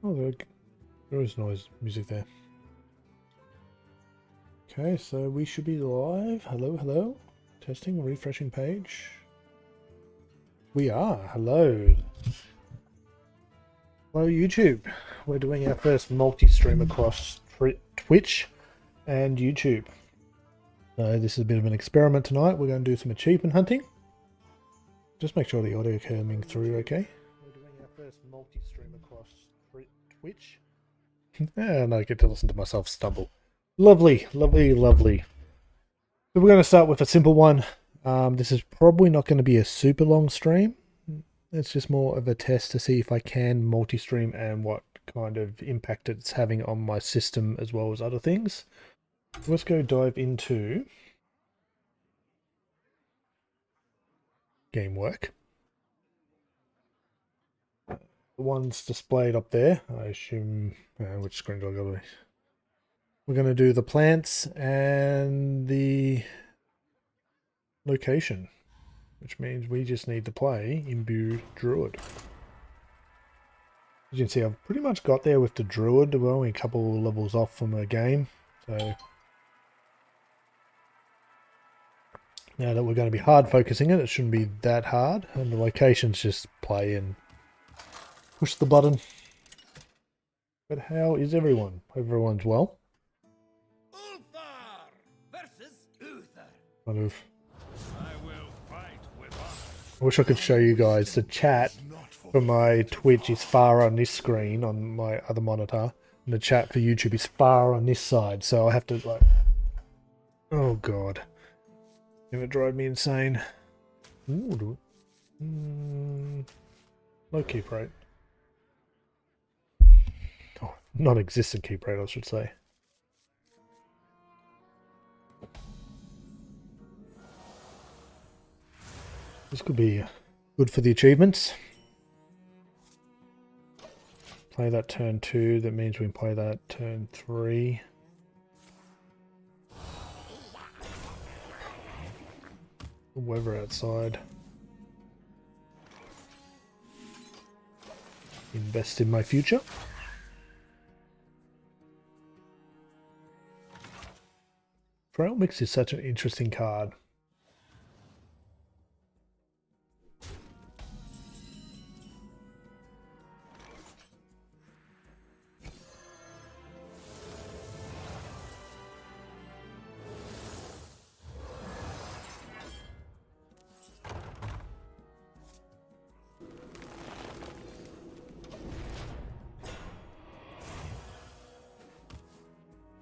Oh, there is noise music there. Okay, so we should be live. Hello, hello. Testing, refreshing page. We are. Hello. Hello, YouTube. We're doing our first multi-stream across Twitch and YouTube. So this is a bit of an experiment tonight. We're going to do some achievement hunting. Just make sure the audio coming through okay. We're doing our first multi-stream across Twitch. And I get to listen to myself stumble. Lovely, lovely, lovely. So we're going to start with a simple one. This is probably not going to be a super long stream. It's just more of a test to see if I can multi-stream and what kind of impact it's having on my system as well as other things. Let's go dive into game work. The one's displayed up there. I assume, which screen do I go to? We're going to do the plants and the location, which means we just need to play Imbued Druid. As you can see, I've pretty much got there with the Druid. We're only a couple levels off from a game, so now that we're going to be hard focusing it shouldn't be that hard, and the locations just play and push the button. But how is everyone? Hope everyone's well. Ulthar versus Uther. Kind of. I will fight with honor. I wish I could show you guys the chat for my Twitch is far on this screen on my other monitor, and the chat for YouTube is far on this side, so I have to like, oh god, gonna drive me insane. Ooh, low keep rate. Oh, non-existent keep rate, I should say. This could be good for the achievements. Play that turn 2, that means we can play that turn 3. The weather outside. Invest in my future. Trail Mix is such an interesting card.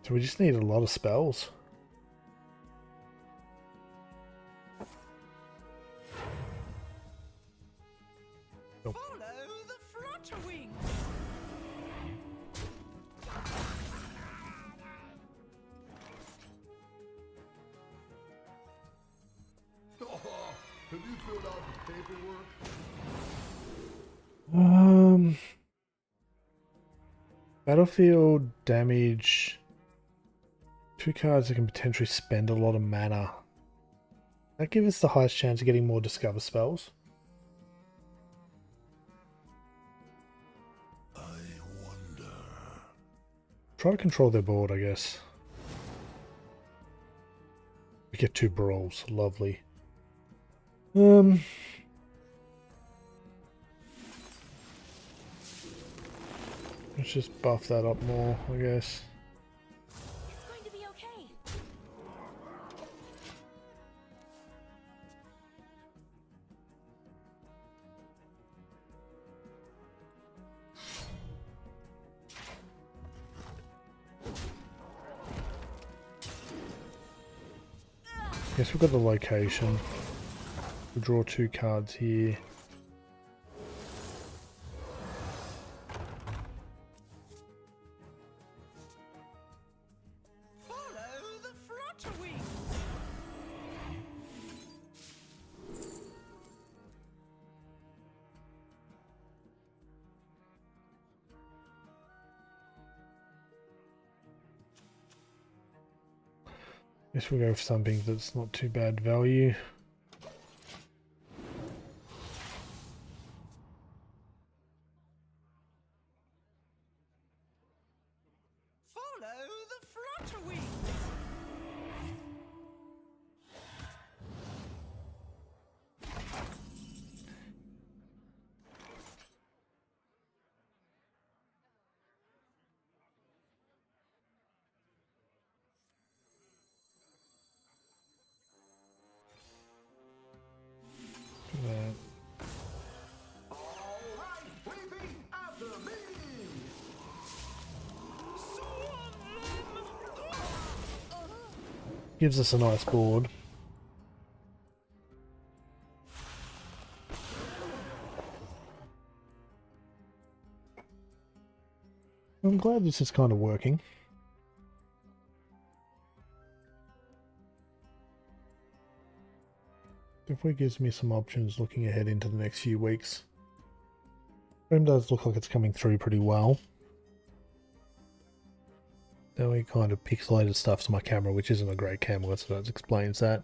So we just need a lot of spells. Follow the flutter wings. Have you filled out the paperwork? Battlefield damage. 2 cards that can potentially spend a lot of mana. That gives us the highest chance of getting more Discover spells. I wonder. Try to control their board, I guess. We get 2 brawls. Lovely. Let's just buff that up more, I guess. It's going to be okay. Guess we've got the location. We'll draw 2 cards here. Follow the flutter wings. Guess we'll go for something that's not too bad value. Follow the flutter wings. Uh, gives us a nice board. I'm glad this is kind of working. Definitely gives me some options looking ahead into the next few weeks. Stream does look like it's coming through pretty well. Then we kind of pixelated stuff to my camera, which isn't a great camera, so that explains that.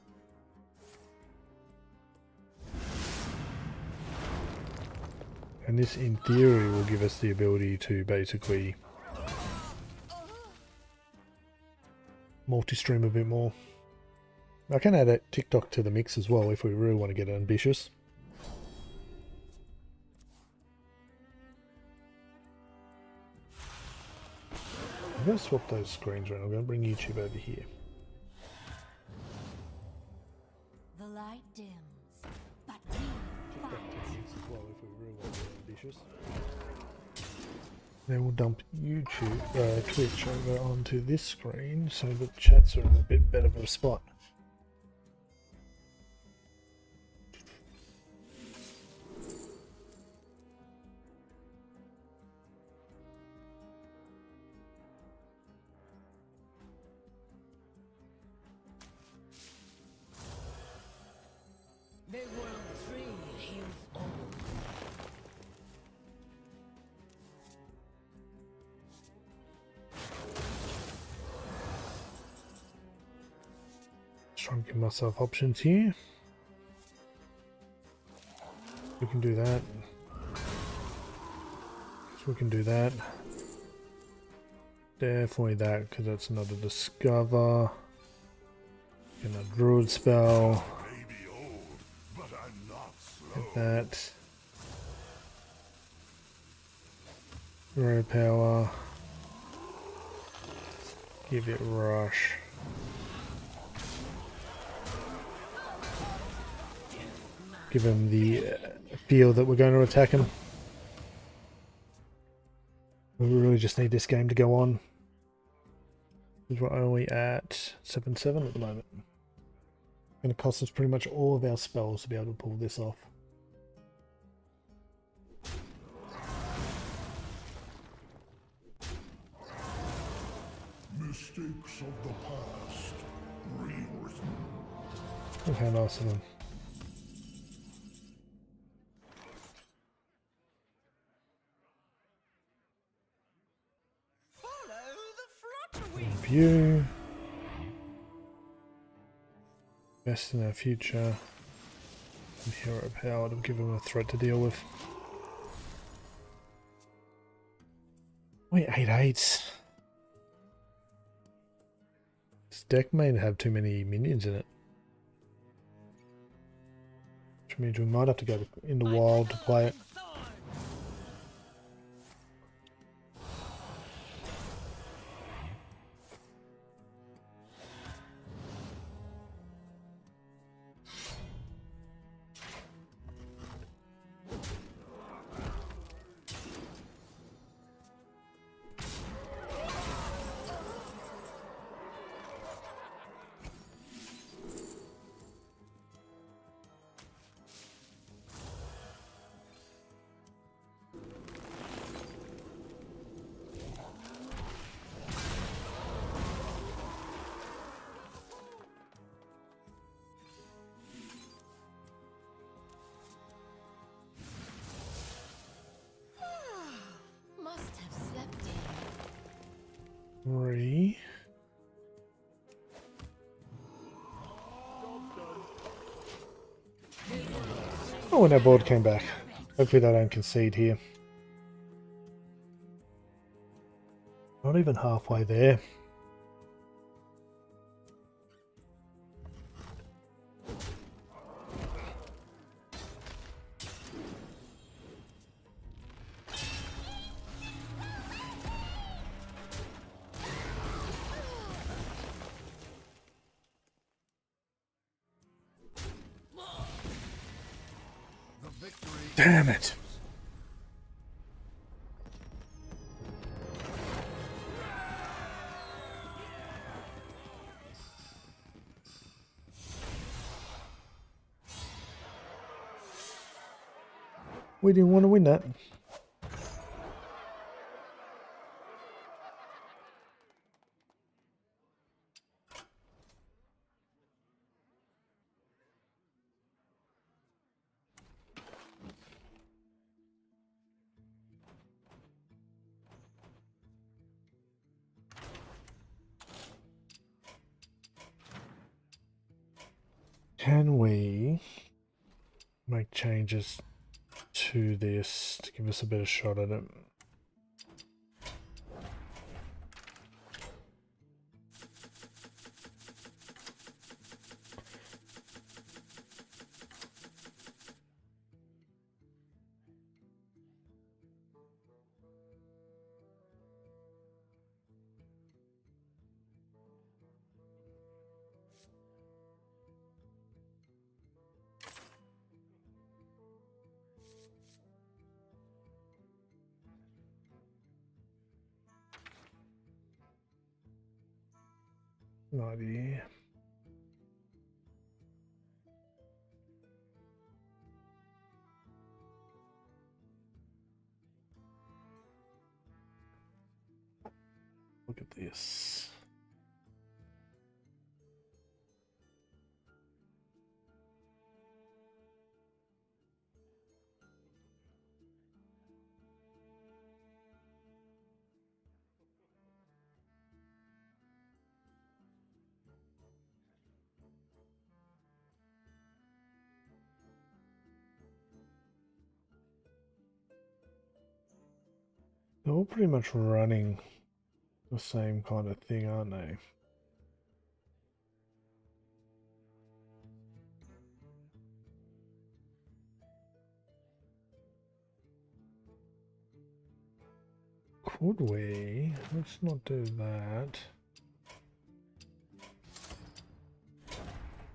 And this, in theory, will give us the ability to basically multi-stream a bit more. I can add a TikTok to the mix as well if we really want to get ambitious. I'm going to swap those screens around. I'm going to bring YouTube over here. The light dims, but we Back to fight. the mix as well if we really want to get ambitious. Then we'll dump YouTube, Twitch over onto this screen so the chats are in a bit better of a spot. The world tree heals all. Try and give myself options here. We can do that. So we can do that. Definitely that, because that's another discover. And a druid spell. Maybe old, but I'm not slow. Get that. Rare power. Give it rush. Give him the feel that we're going to attack him. We really just need this game to go on. Because we're only at 7-7 at the moment. It's going to cost us pretty much all of our spells to be able to pull this off. Mistakes of the past rewritten. Look how nice of them. Follow the flutter wings. View. Best in our future. And hero power to give him a threat to deal with. Wait, 8/8s. This deck may have too many minions in it. Which means we might have to go in the wild to play it. Must have slept in. 3. Oh, and our board came back. Hopefully they don't concede here. Not even halfway there. The victory. Damn it. We didn't want to win that. Can we make changes to this to give us a better shot at it? No idea. Look at this. They're all pretty much running the same kind of thing, aren't they? Could we? Let's not do that.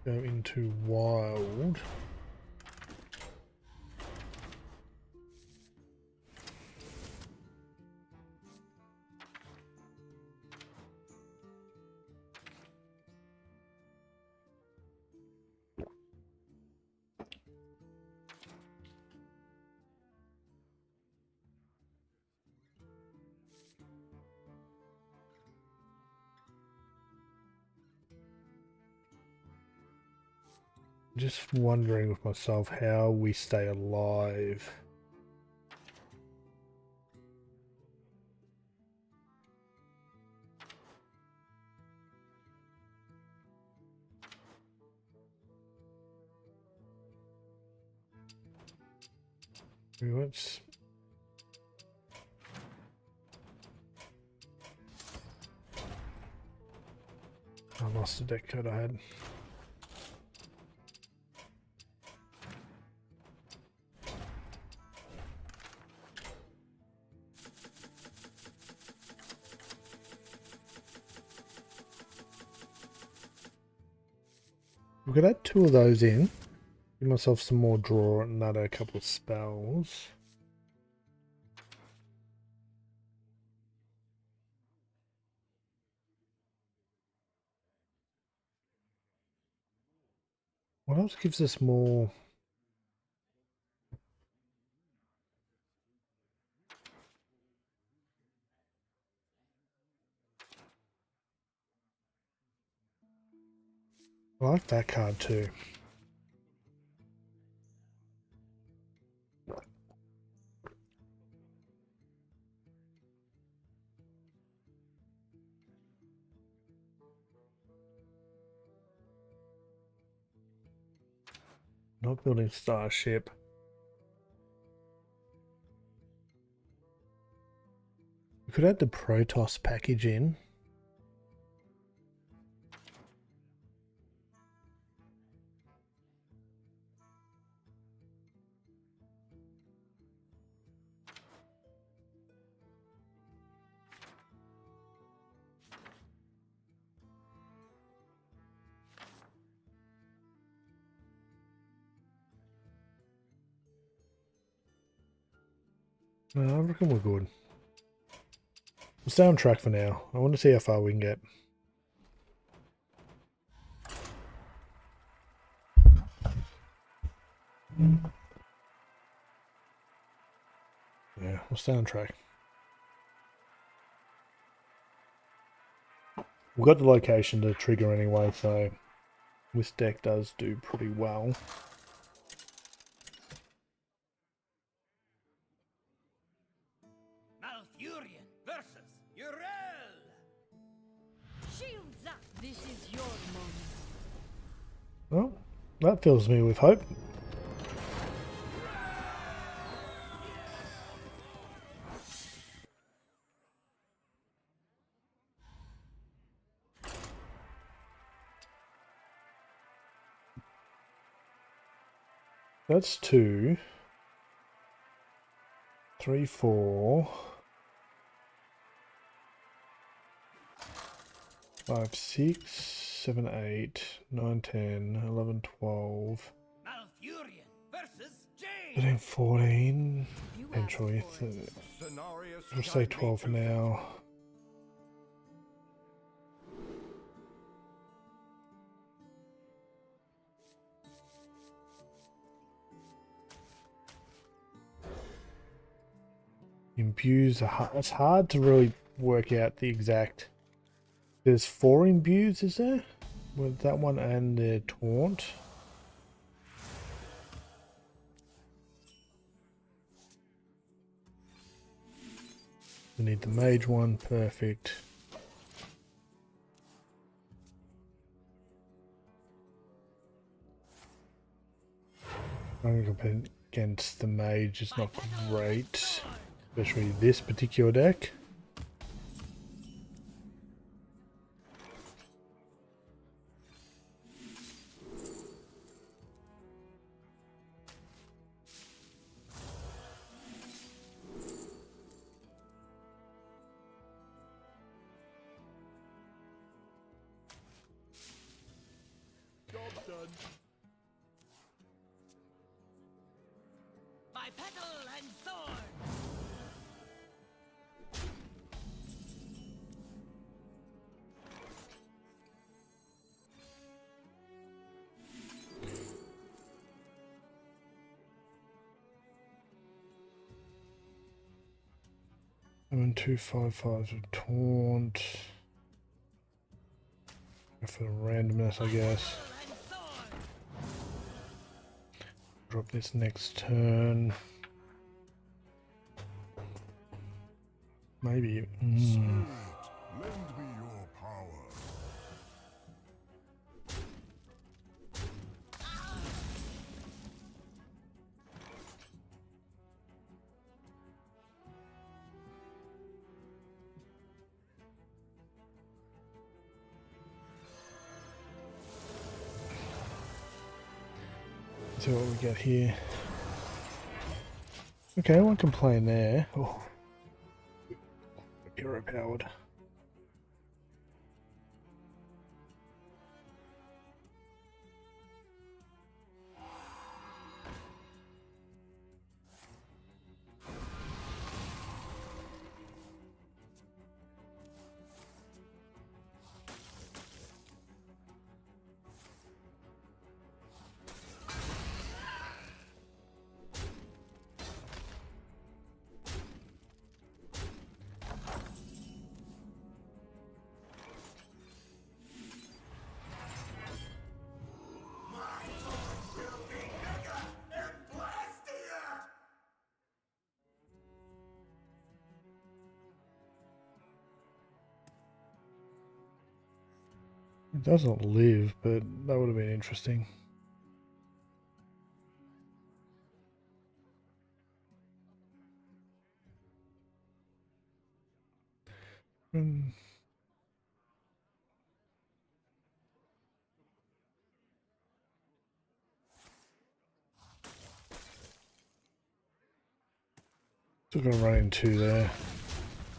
Go into wild. Just wondering with myself how we stay alive. Let's I lost the deck code I had. We could add 2 of those in. Give myself some more draw and add a couple of spells. What else gives us more? I like that card too. Not building Starship. We could add the Protoss package in. No, I reckon we're good. We'll stay on track for now. I want to see how far we can get. Yeah, we'll stay on track. We've got the location to trigger anyway, so this deck does do pretty well. Malfurion versus Urel. Shields up. This is your moment. Well, that fills me with hope. That's 2, 3, 4, 5, 6, 7, 8, 9, 10, 11, 12, Malfurion versus James. 13, 14, You asked potentially. for it. We'll say 12 for now. Imbues are hard. It's hard to really work out the exact. There's 4 imbues, is there? With that one and the taunt. We need the mage one, perfect. Going up against the mage is not great, especially this particular deck. By petal and sword. And 2, 5, 5 with taunt. Go for the randomness, I guess. And sword. Drop this next turn. Maybe. Lend me your power. See what we get here. Okay, one can play in there. Oh, hero powered. It doesn't live, but that would have been interesting. Mm. Still gonna run into there.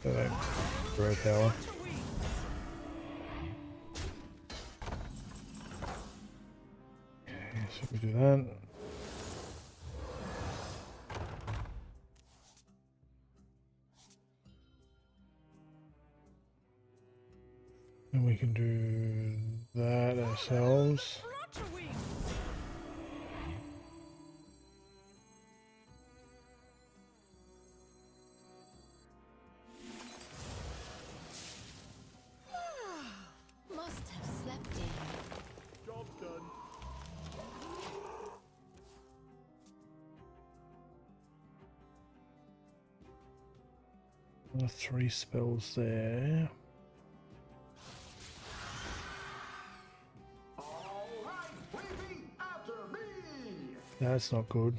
Throw power. Okay, so we do that. And we can do that ourselves. Must have slept in. Job's done. Three spells there. That's not good.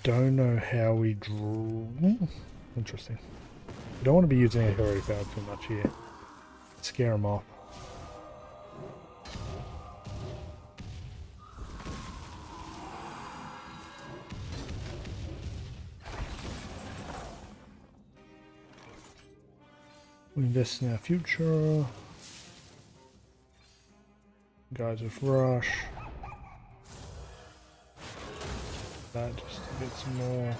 Don't know how we draw. Interesting. We don't want to be using a hero power too much here. Scare them off. We invest in our future. Guys with rush. That just to get some more.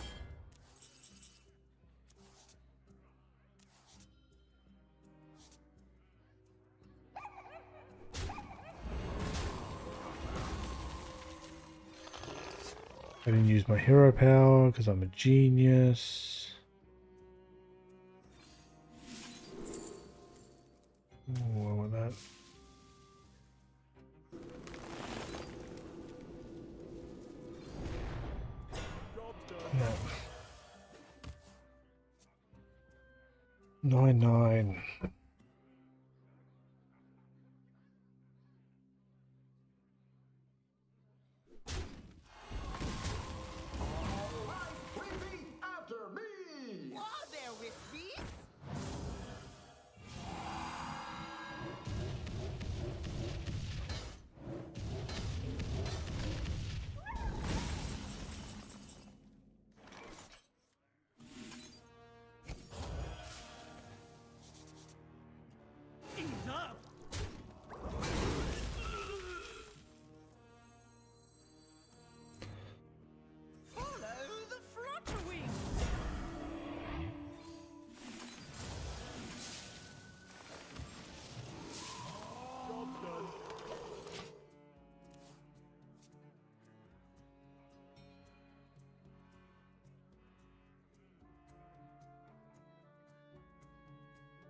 I didn't use my hero power because I'm a genius. Oh, I want that. No. 9-9.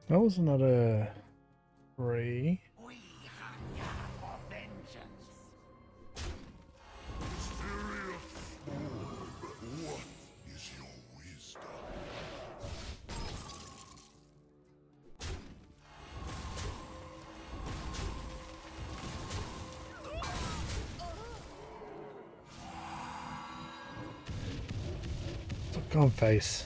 That was another 3. We hunger for vengeance. Mysterious orb, what is your wisdom? Go on, face.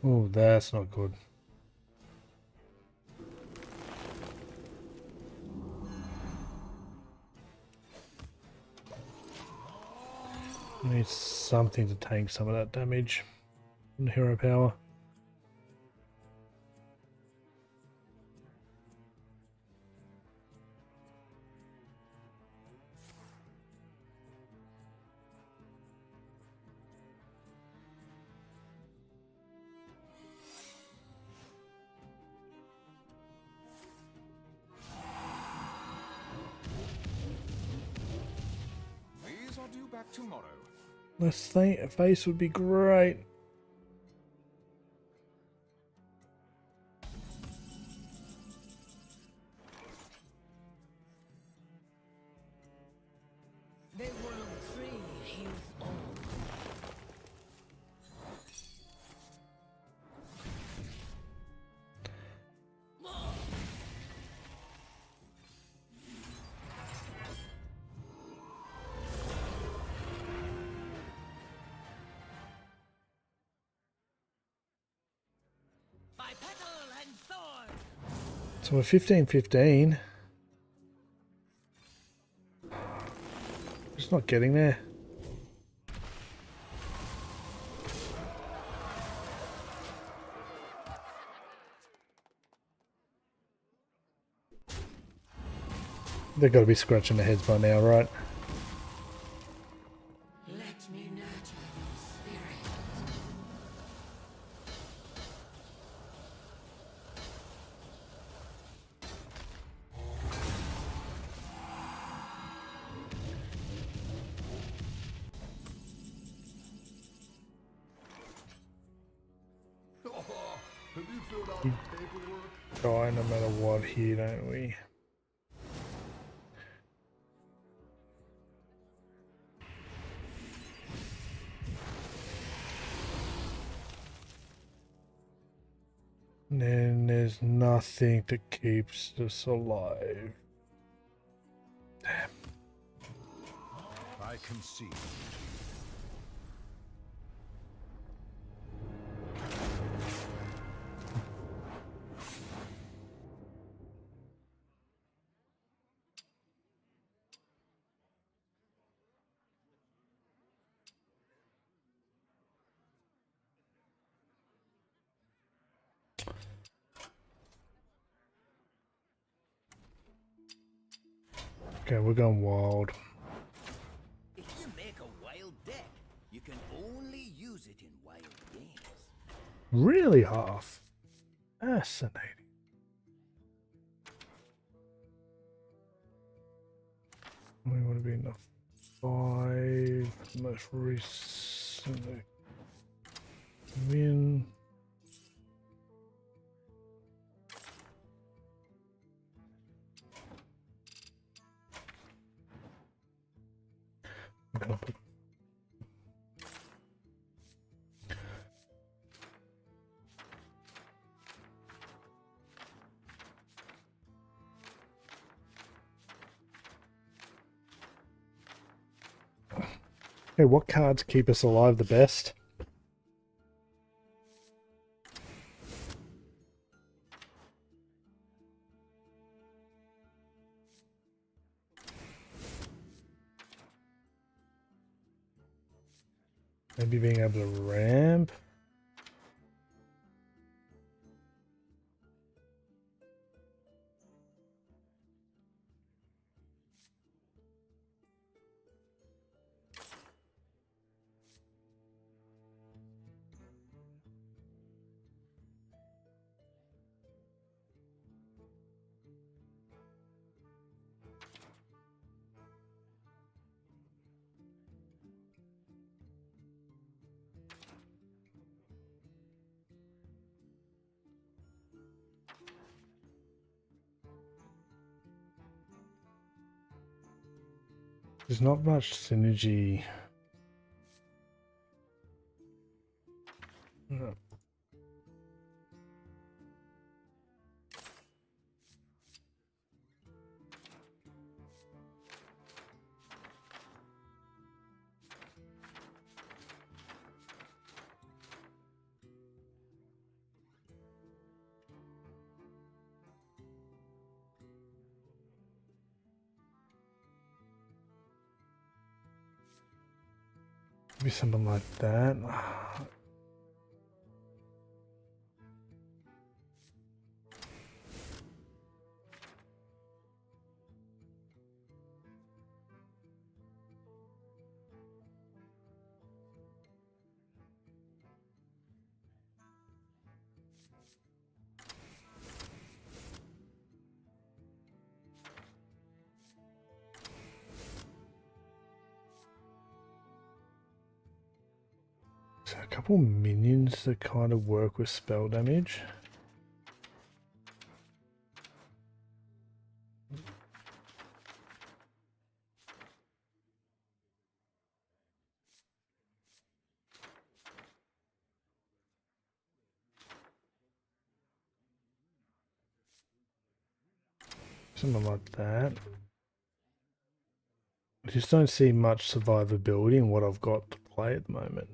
Oh, that's not good. I need something to tank some of that damage from hero power. These are due back tomorrow. Less face would be great. The world tree heals all. By petal and sword. So we're 15-15. Just not getting there. They've got to be scratching their heads by now, right? Let me nurture your spirit. Have you filled out the paperwork? Try no matter what here, don't we? And then there's nothing that keeps us alive. I concede. Okay, we're going wild. If you make a wild deck, you can only use it in wild games. Really half. Fascinating. We want to be in the 5 most recent win. I'm gonna put Hey, what cards keep us alive the best? Maybe being able to ramp. There's not much synergy. No. Maybe something like that. So a couple minions that kind of work with spell damage. Something like that. I just don't see much survivability in what I've got to play at the moment.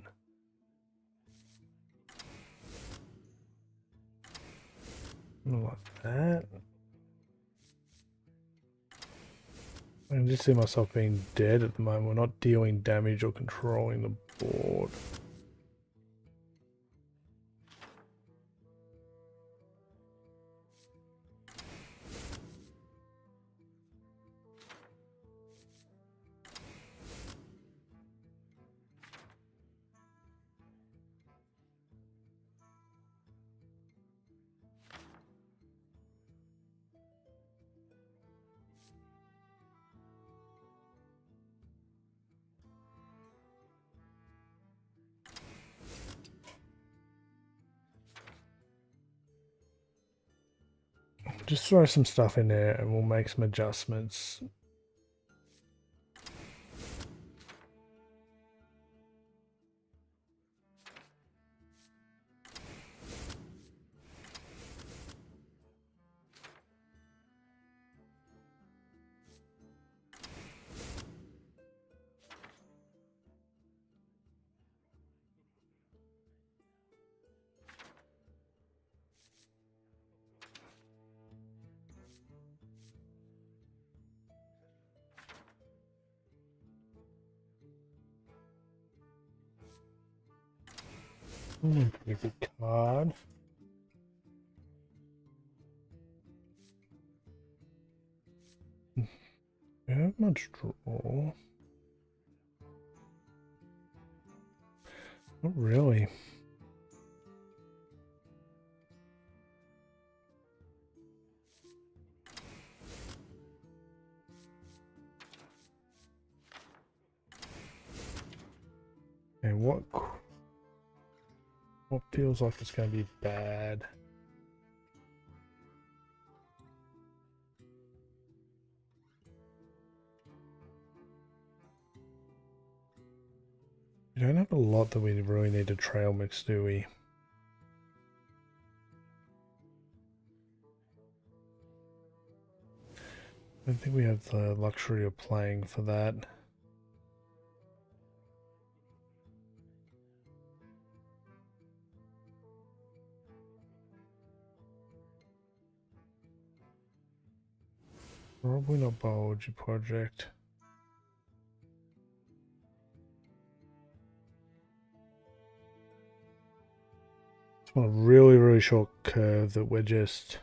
Something like that. I can just see myself being dead at the moment. We're not dealing damage or controlling the board. Just throw some stuff in there and we'll make some adjustments. Pretty good card. We have much draw. Not really. And what feels like it's going to be bad? We don't have a lot that we really need to trail mix, do we? I don't think we have the luxury of playing for that. Probably not Biology Project. It's on a really, really short curve that we're just...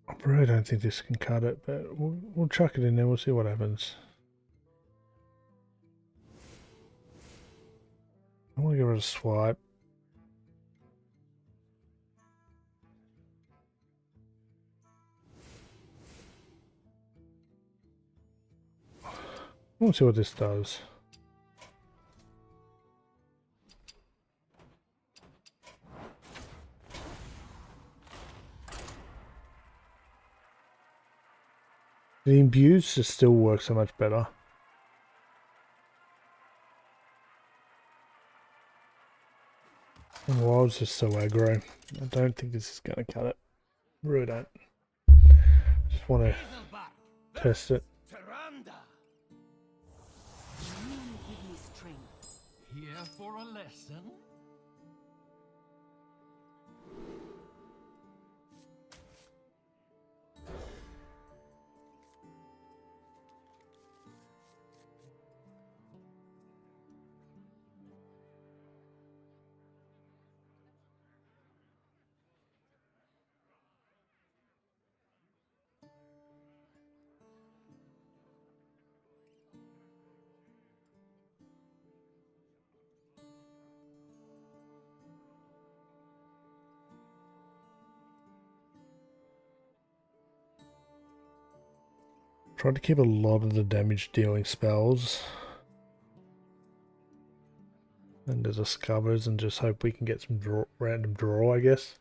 I really don't think this can cut it, but we'll chuck it in there, we'll see what happens. I want to give it a swipe. Let's see what this does. The imbues just still work so much better. And Wild's just so aggro. I don't think this is going to cut it. Really don't. Just want to test it. Tyrande. You give me strength. Here for a lesson? Try to keep a lot of the damage dealing spells. And there's discovers and just hope we can get some random draw, I guess.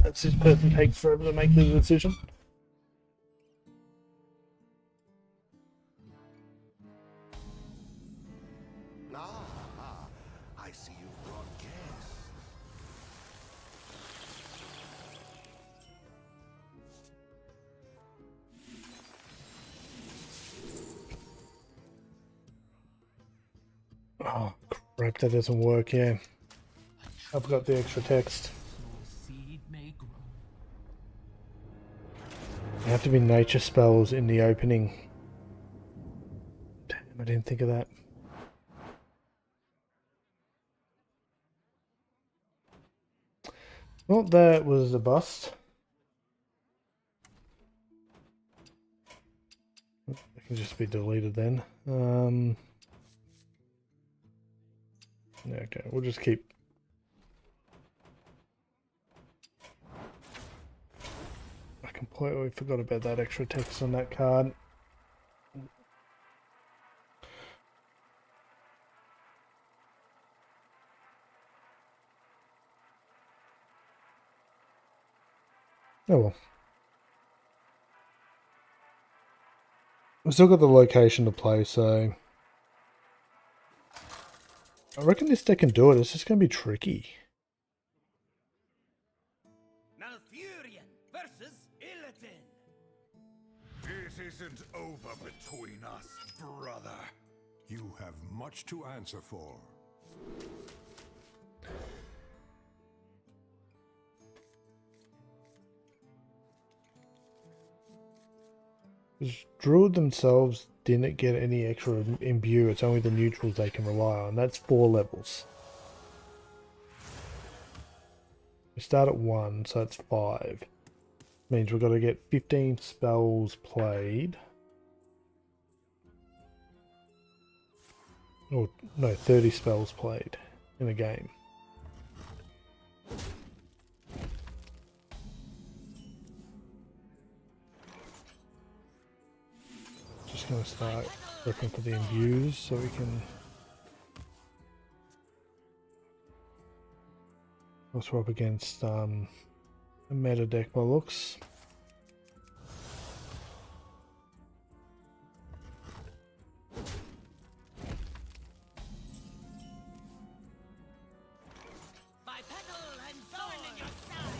That's this person takes forever to make the decision. Ah, I see you've brought guests. Oh crap, that doesn't work, yeah. I've got the extra text. So seed may grow. There have to be nature spells in the opening. Damn, I didn't think of that. Well, that was a bust. It can just be deleted then. Yeah, okay, we'll just keep. I completely forgot about that extra text on that card. Oh well. We've still got the location to play, so I reckon this deck can do it. It's just going to be tricky. Malfurion versus Illidan. This isn't over between us, brother. You have much to answer for. Druid themselves didn't get any extra imbue. It's only the neutrals they can rely on. That's 4 levels. We start at 1, so that's 5. Means we've got to get 15 spells played. Or, no, 30 spells played in a game. Just going to start looking for the imbues so we can... Also up against a meta deck by looks. My petal and thorn in your side.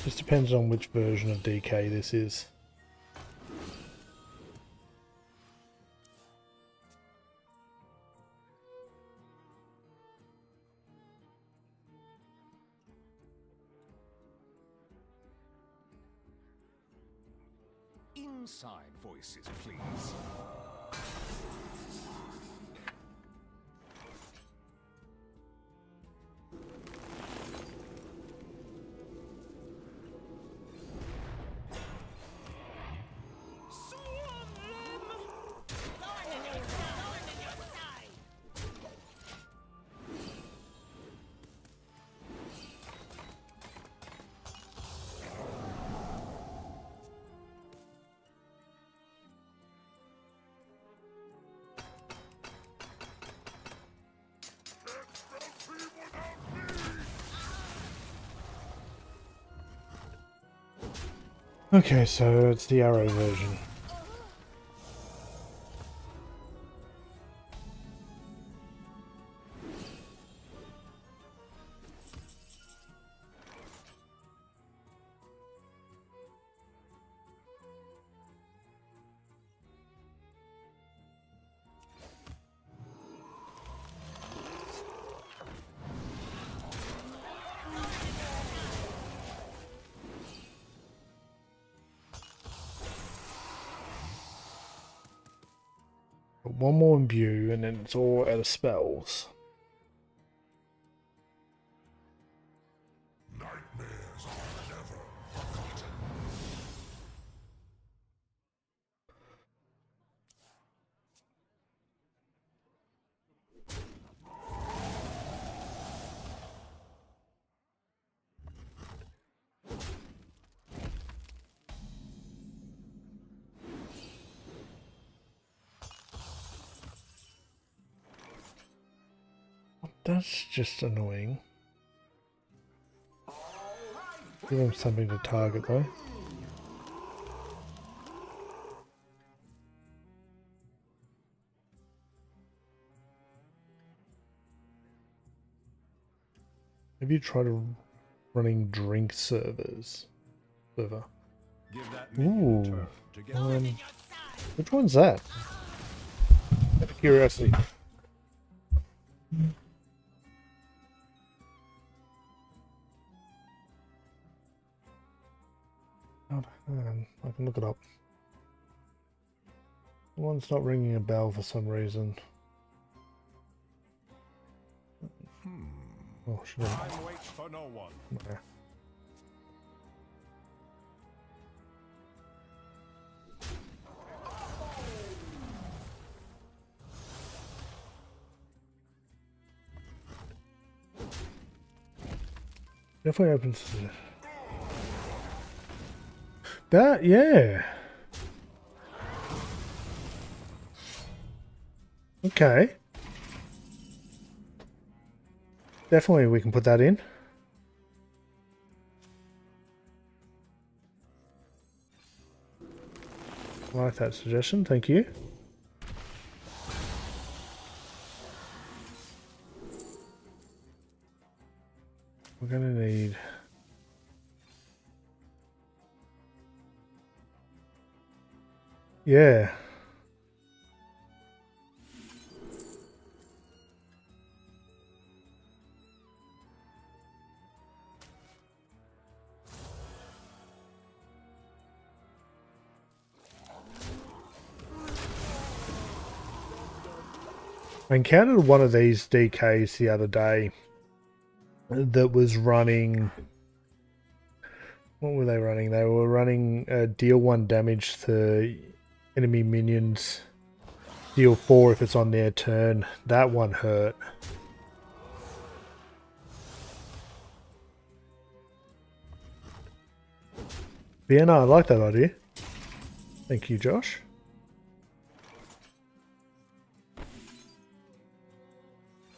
Just depends on which version of DK this is. Inside voices, please. Okay, so it's the arrow version. Got one more imbue and then it's all out of spells. Nightmares are never forgotten. That's just annoying. Give him something to target though. Have you tried running drink servers? Server. Give that minion Ooh. turf to get Which one's that? Out of curiosity. Oh, I can look it up. The one's not ringing a bell for some reason. Oh, should I? Time waits for no one. Nah. Definitely opens to that, yeah. Okay. Definitely we can put that in. I like that suggestion, thank you. We're gonna need yeah. I encountered one of these DKs the other day that was running. What were they running? They were running deal 1 damage to enemy minions, deal 4 if it's on their turn. That one hurt. But yeah, no, I like that idea. Thank you, Josh.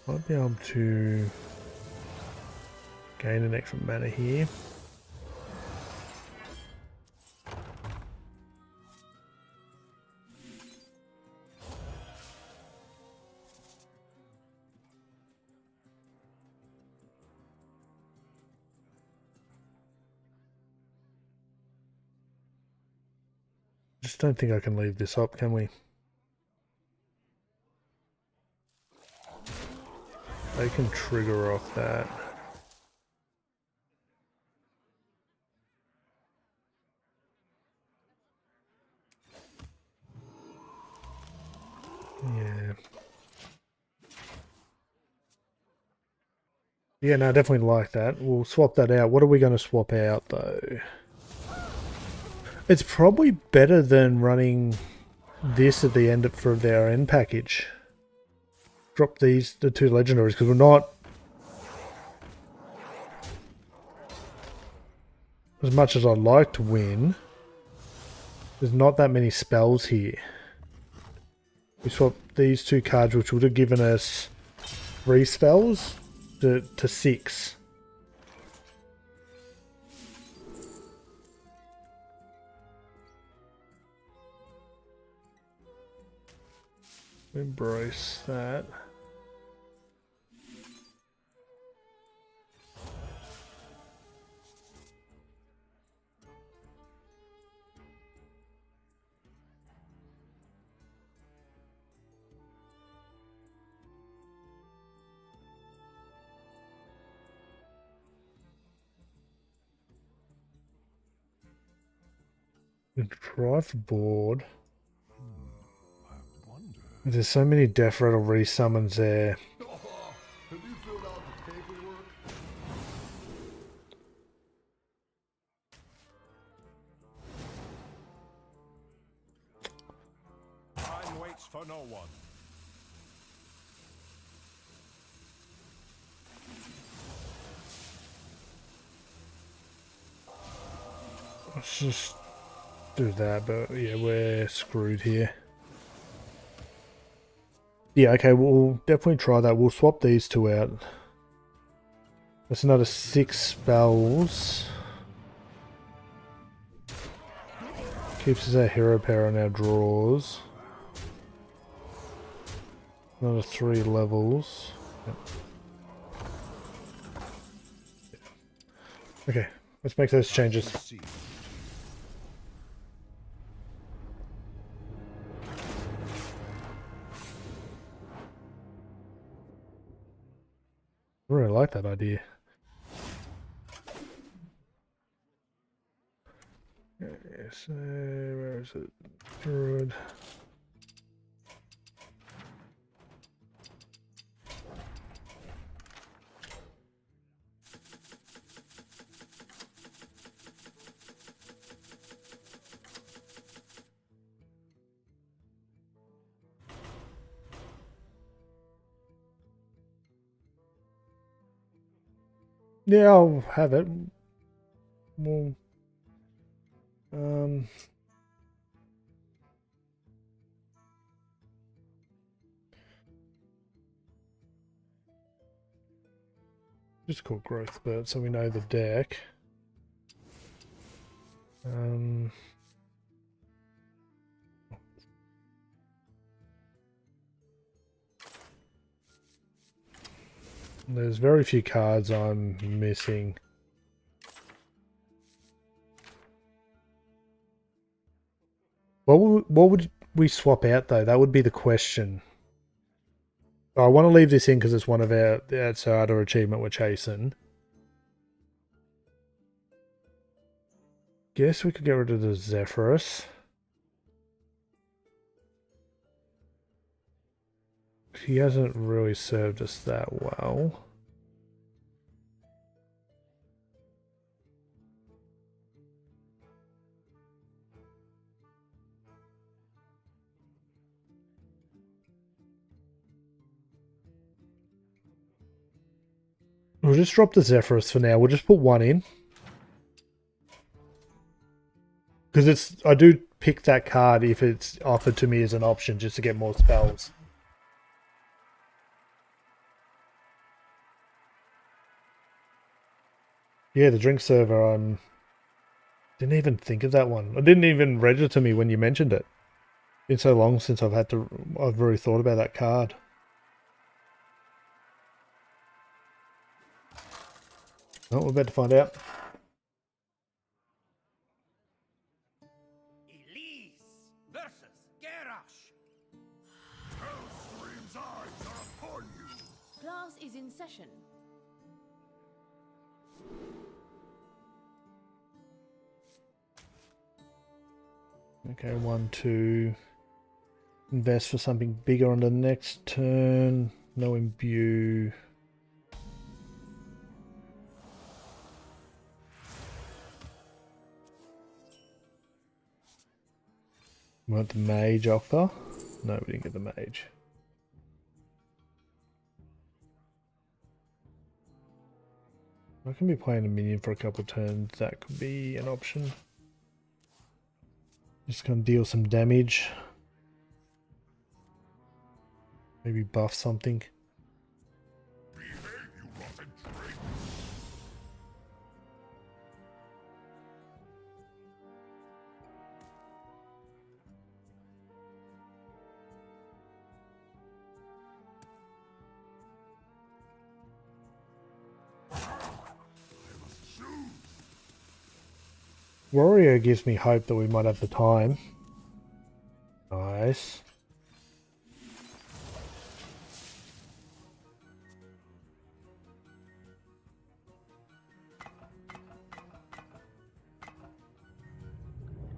Might be able to gain an extra mana here. Just don't think I can leave this up, can we? They can trigger off that. Yeah. Yeah, no, I definitely like that. We'll swap that out. What are we going to swap out, though? It's probably better than running this at the end for their end package. Drop these, the 2 legendaries, because we're not... As much as I'd like to win, there's not that many spells here. We swap these 2 cards, which would have given us 3 spells to 6. Embrace that. Try for board. I wonder. There's so many Death Rattle resummons there. Have you filled out the paperwork? Time waits for no one. Let's just do that, but yeah, we're screwed here. Yeah, okay, we'll definitely try that. We'll swap these two out. That's another 6 spells. Keeps us our hero power in our draws. Another 3 levels. Yep. Okay, let's make those changes. See. I really like that idea. Yes, where is it? Druid. Yeah, I'll have it. Well, just called growth spurt, so we know the deck. There's very few cards I'm missing. What would we swap out though? That would be the question. I want to leave this in because it's one of our outside or achievement we're chasing. Guess we could get rid of the Zephyrus. He hasn't really served us that well. We'll just drop the Zephyrus for now. We'll just put one in. Because I do pick that card if it's offered to me as an option just to get more spells. Yeah, the drink server, didn't even think of that one. It didn't even register to me when you mentioned it. It's been so long since I've really thought about that card. Oh, we're about to find out. Elise versus Garrosh. Hellscream's eyes are upon you. Class is in session. Okay, 1, 2. Invest for something bigger on the next turn. No imbue. We want the mage offer? No, we didn't get the mage. I can be playing a minion for a couple of turns. That could be an option. Just gonna deal some damage. Maybe buff something. Behave, you rotten drink. Warrior gives me hope that we might have the time. Nice.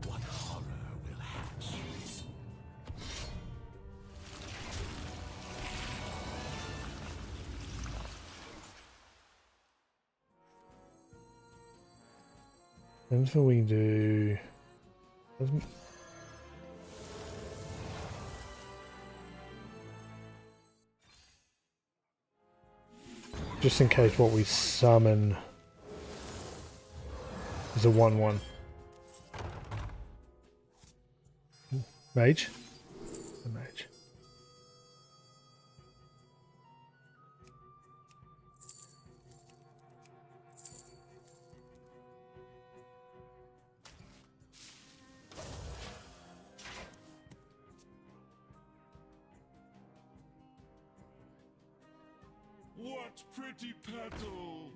What horror will hatch? That's what we can do. Just in case what we summon is a 1/1. Mage? A mage. What pretty petals!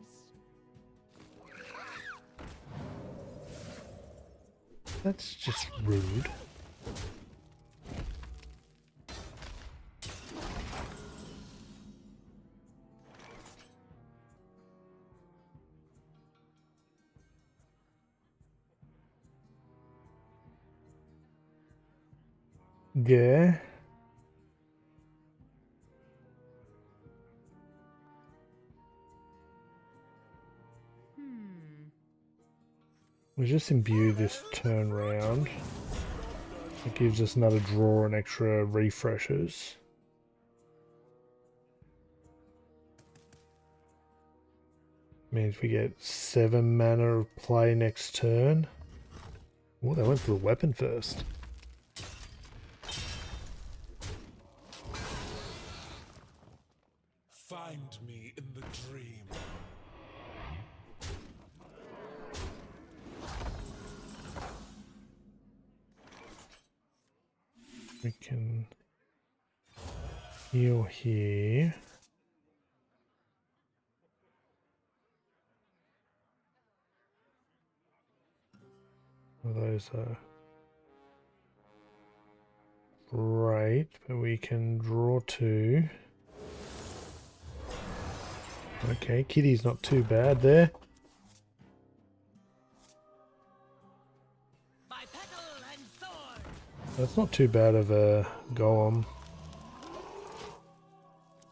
That's just rude. Yeah. We just imbue this turn round. It gives us another draw and extra refreshes. Means we get 7 mana of play next turn. Oh, they went for the weapon first. Find me in the dream. We can heal here. Well, those are great, but we can draw 2. Okay, Kitty's not too bad there. By petal and sword. That's not too bad of a golem.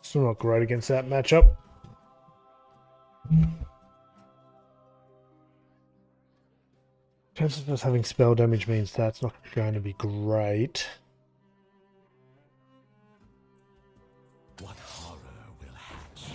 Still not great against that matchup. Chances of us having spell damage means that's not going to be great. What horror will hatch?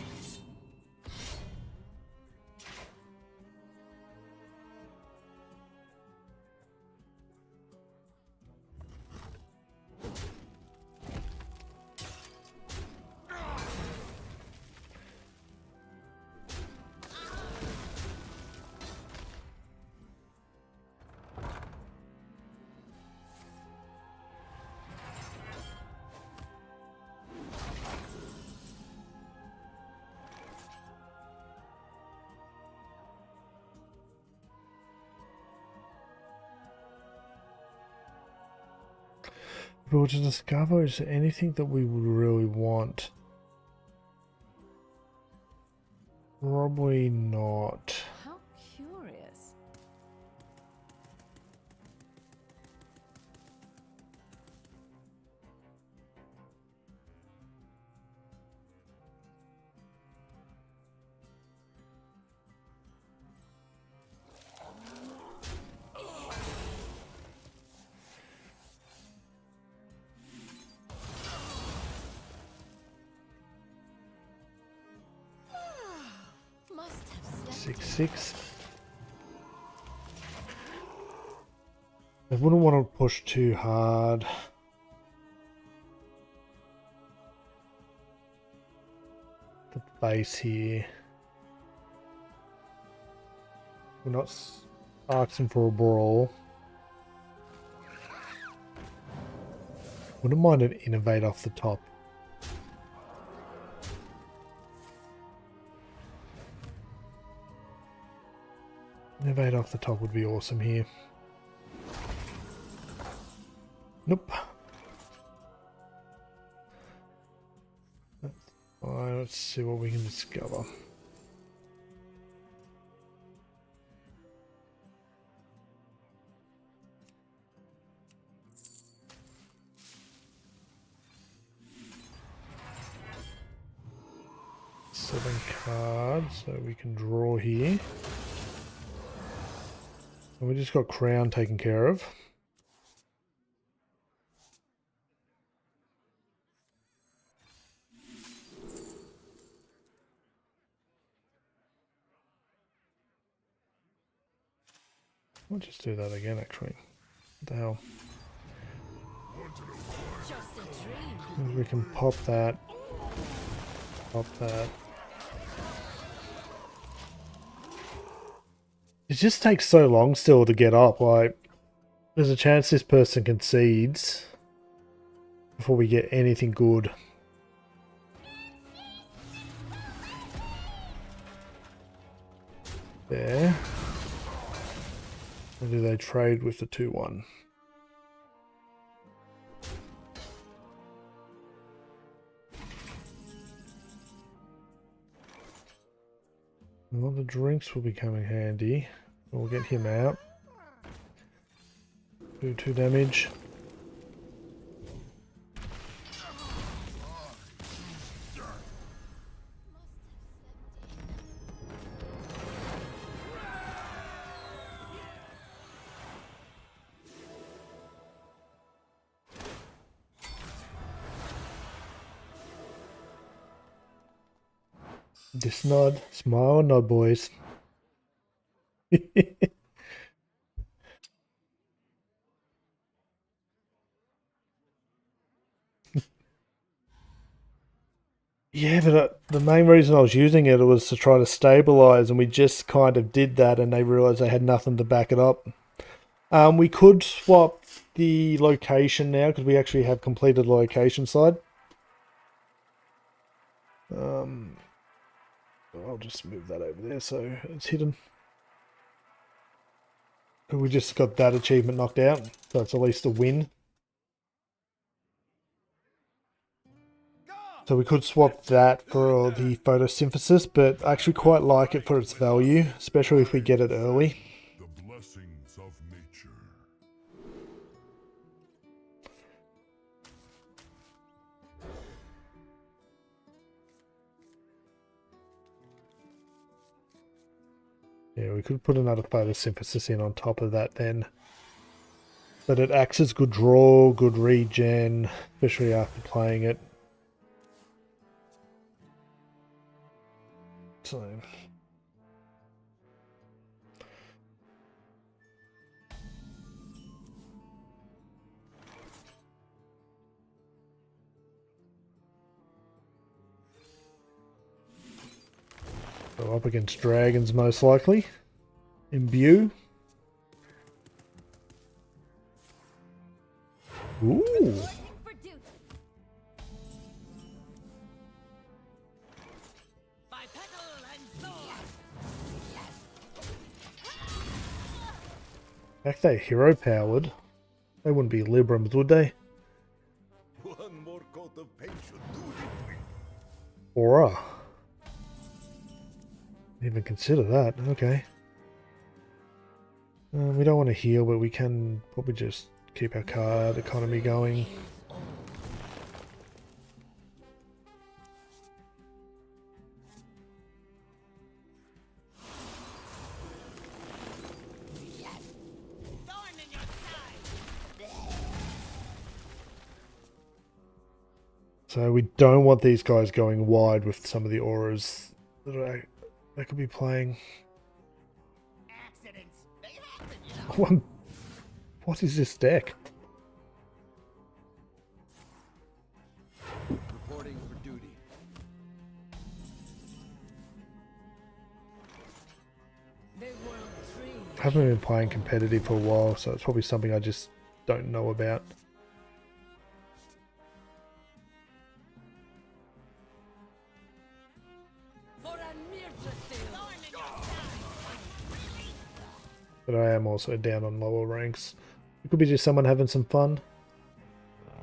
If we were to discover, is there anything that we would really want? Probably not. How curious. Must have slept. 6/6. I wouldn't want to push too hard. The base here. We're not asking for a brawl. Wouldn't mind an innovate off the top. Innovate off the top would be awesome here. Nope. Alright, let's see what we can discover. Seven cards, so we can draw here. And we just got Crown taken care of. We'll just do that again, actually. What the hell? Just a dream. We can pop that. Pop that. It just takes so long still to get up. Like, there's a chance this person concedes before we get anything good. There. Or do they trade with the 2-1? Well, the drinks will be coming handy. We'll get him out. Do 2 damage. Just nod, smile, nod, boys. Yeah, but the main reason I was using it was to try to stabilize, and we just kind of did that, and they realized they had nothing to back it up. We could swap the location now because we actually have completed the location side. I'll just move that over there so it's hidden. We just got that achievement knocked out, so it's at least a win. So we could swap that for the photosynthesis, but I actually quite like it for its value, especially if we get it early. The blessings of nature. Yeah, we could put another photosynthesis in on top of that then. But it acts as good draw, good regen, especially after playing it. So go up against dragons most likely. Imbue. Ooh. For duty. By petal and sword. If they hero powered, they wouldn't be Librams, would they? One more coat of paint should do it. Aura. Didn't even consider that. Okay. We don't want to heal, but we can probably just keep our card economy going. Thorn in your side. So we don't want these guys going wide with some of the auras that they could be playing. Accidents. They happen, you know. What is this deck? Reporting for duty. The world tree. I haven't been playing competitive for a while, so it's probably something I just don't know about. For a mere thorn in your side. but I am also down on lower ranks. It could be just someone having some fun.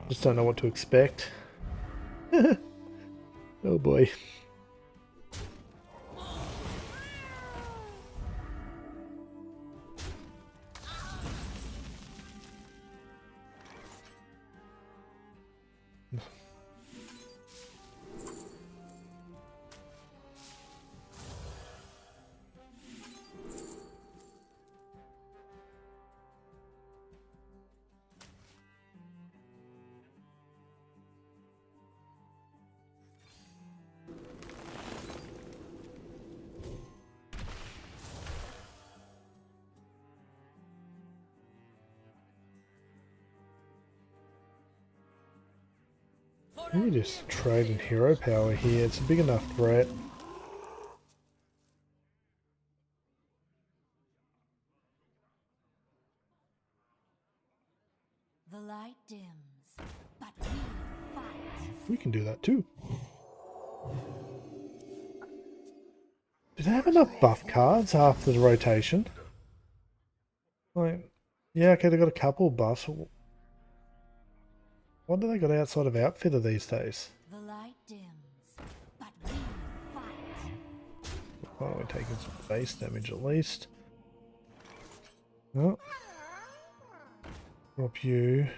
Just don't know what to expect. Oh boy. Let me just trade in hero power here. It's a big enough threat. The light dims, but we fight. We can do that too. Did I have enough buff cards after the rotation? Like, yeah, okay, they got a couple buffs. What do they got outside of Outfitter these days? The light dims, but we fight. Why are we taking some base damage at least? Oh. Drop you.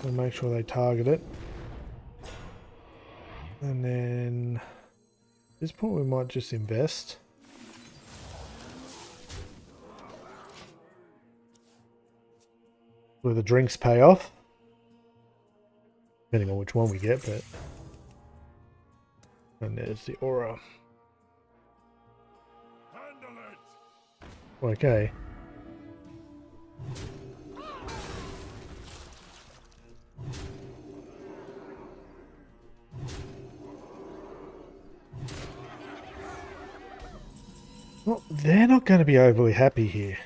We'll make sure they target it. And then at this point we might just invest. Where the drinks pay off. Depending on which one we get, but... And there's the aura. Handle it! Okay. Well, they're not going to be overly happy here.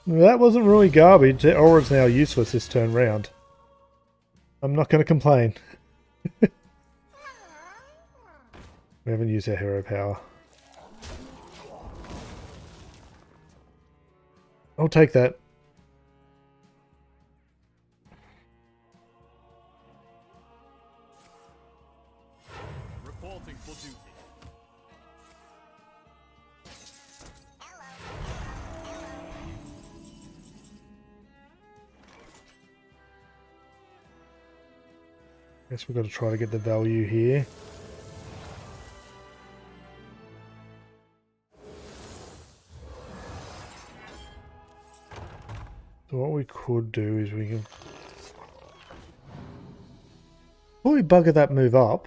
That wasn't really garbage. The aura's now useless this turn round. I'm not going to complain. We haven't used our hero power. I'll take that. Reporting for duty. Guess we've got to try to get the value here. So what we could do is we can probably bugger that move up,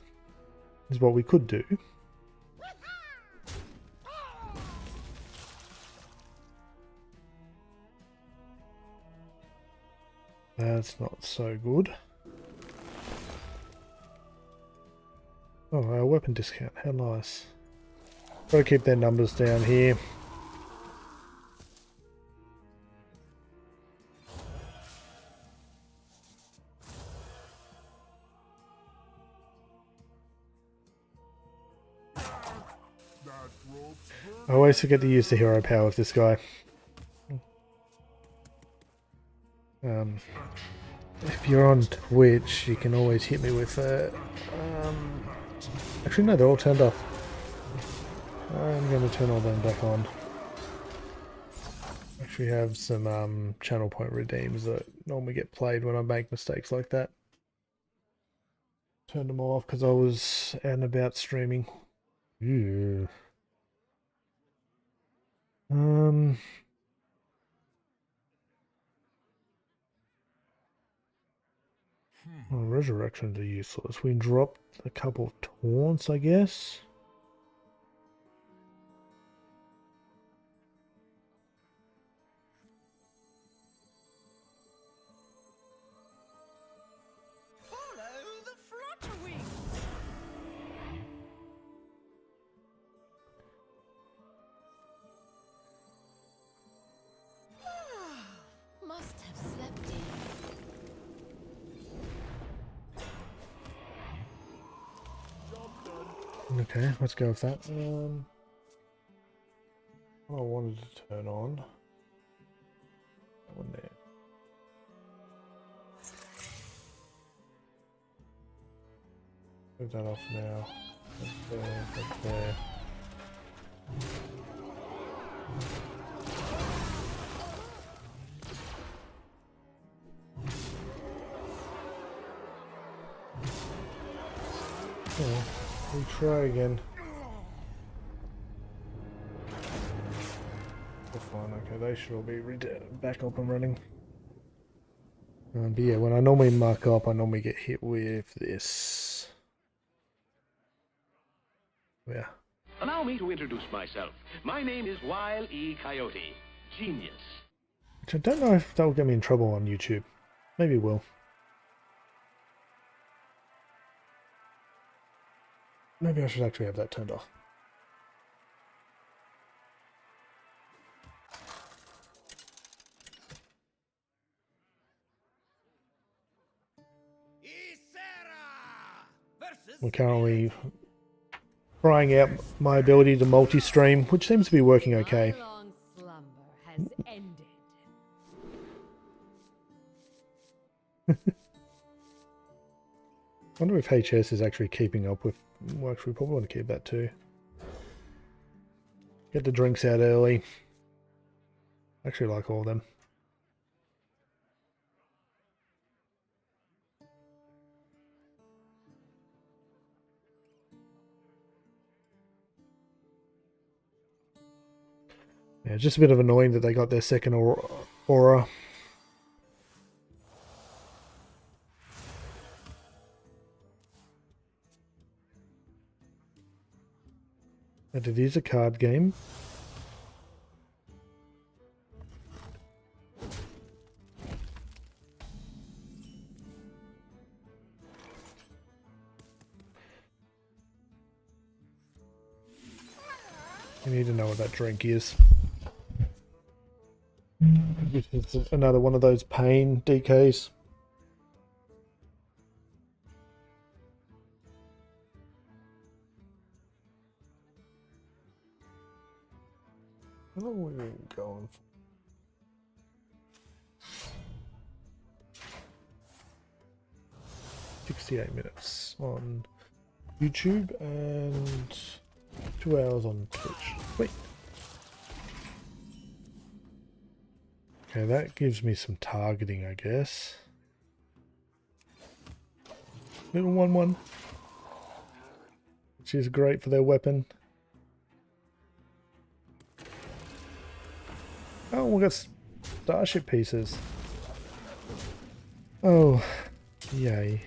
is what we could do. That's not so good. Oh, our weapon discount, how nice. Gotta keep their numbers down here. I always forget to use the hero power of this guy. If you're on Twitch, you can always hit me with a... actually, no, they're all turned off. I'm going to turn all them back on. Actually have some channel point redeems that normally get played when I make mistakes like that. Turned them all off because I was out and about streaming. Yeah. Well, resurrections are useless. We dropped a couple of taunts, I guess. Follow the flutter wings. Must have slept in. Okay, let's go with that. What I wanted to turn on. That one there. Move that off now. That's there, that's there. Oh, we'll try again. We're fine, okay, they should all be back up and running. But yeah, when I normally mark up, I normally get hit with this. Yeah. Allow me to introduce myself. My name is Wile E. Coyote. Genius. Which I don't know if that will get me in trouble on YouTube. Maybe it will. Maybe I should actually have that turned off. We're currently trying out my ability to multi-stream, which seems to be working okay. My long slumber has ended. I wonder if HS is actually keeping up with... Well, actually, we probably want to keep that too. Get the drinks out early. I actually like all of them. Yeah, just a bit of annoying that they got their second aura. And it is a card game. You need to know what that drink is. It's another one of those pain DKs. How long are we going for? $68 minutes on YouTube and 2 hours on Twitch. Wait. Okay, that gives me some targeting, I guess. Little 1-1. Which is great for their weapon. Oh, we got starship pieces. Oh, yay.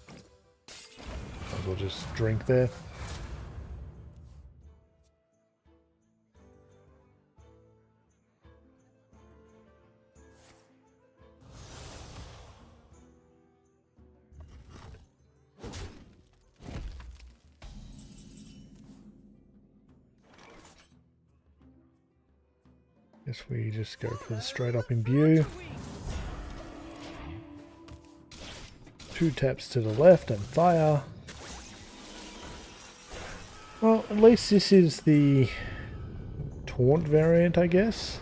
Might as well just drink there. Guess we just go for the straight up imbue. 2 taps to the left and fire. Well, at least this is the taunt variant, I guess.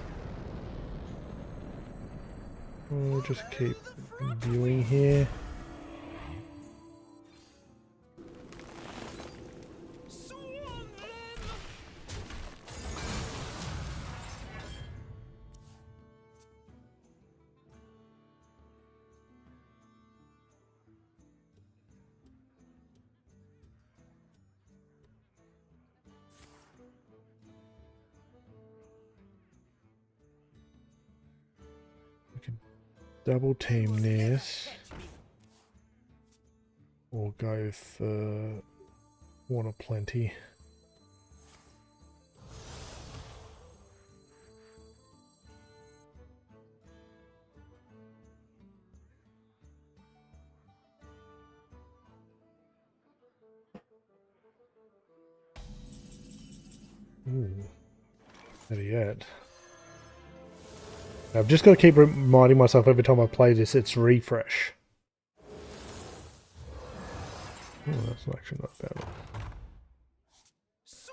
We'll just keep imbuing here. Double team this. Or go for one of plenty. Ooh. Better yet. I've just got to keep reminding myself every time I play this, it's refresh. Oh, that's actually not bad. So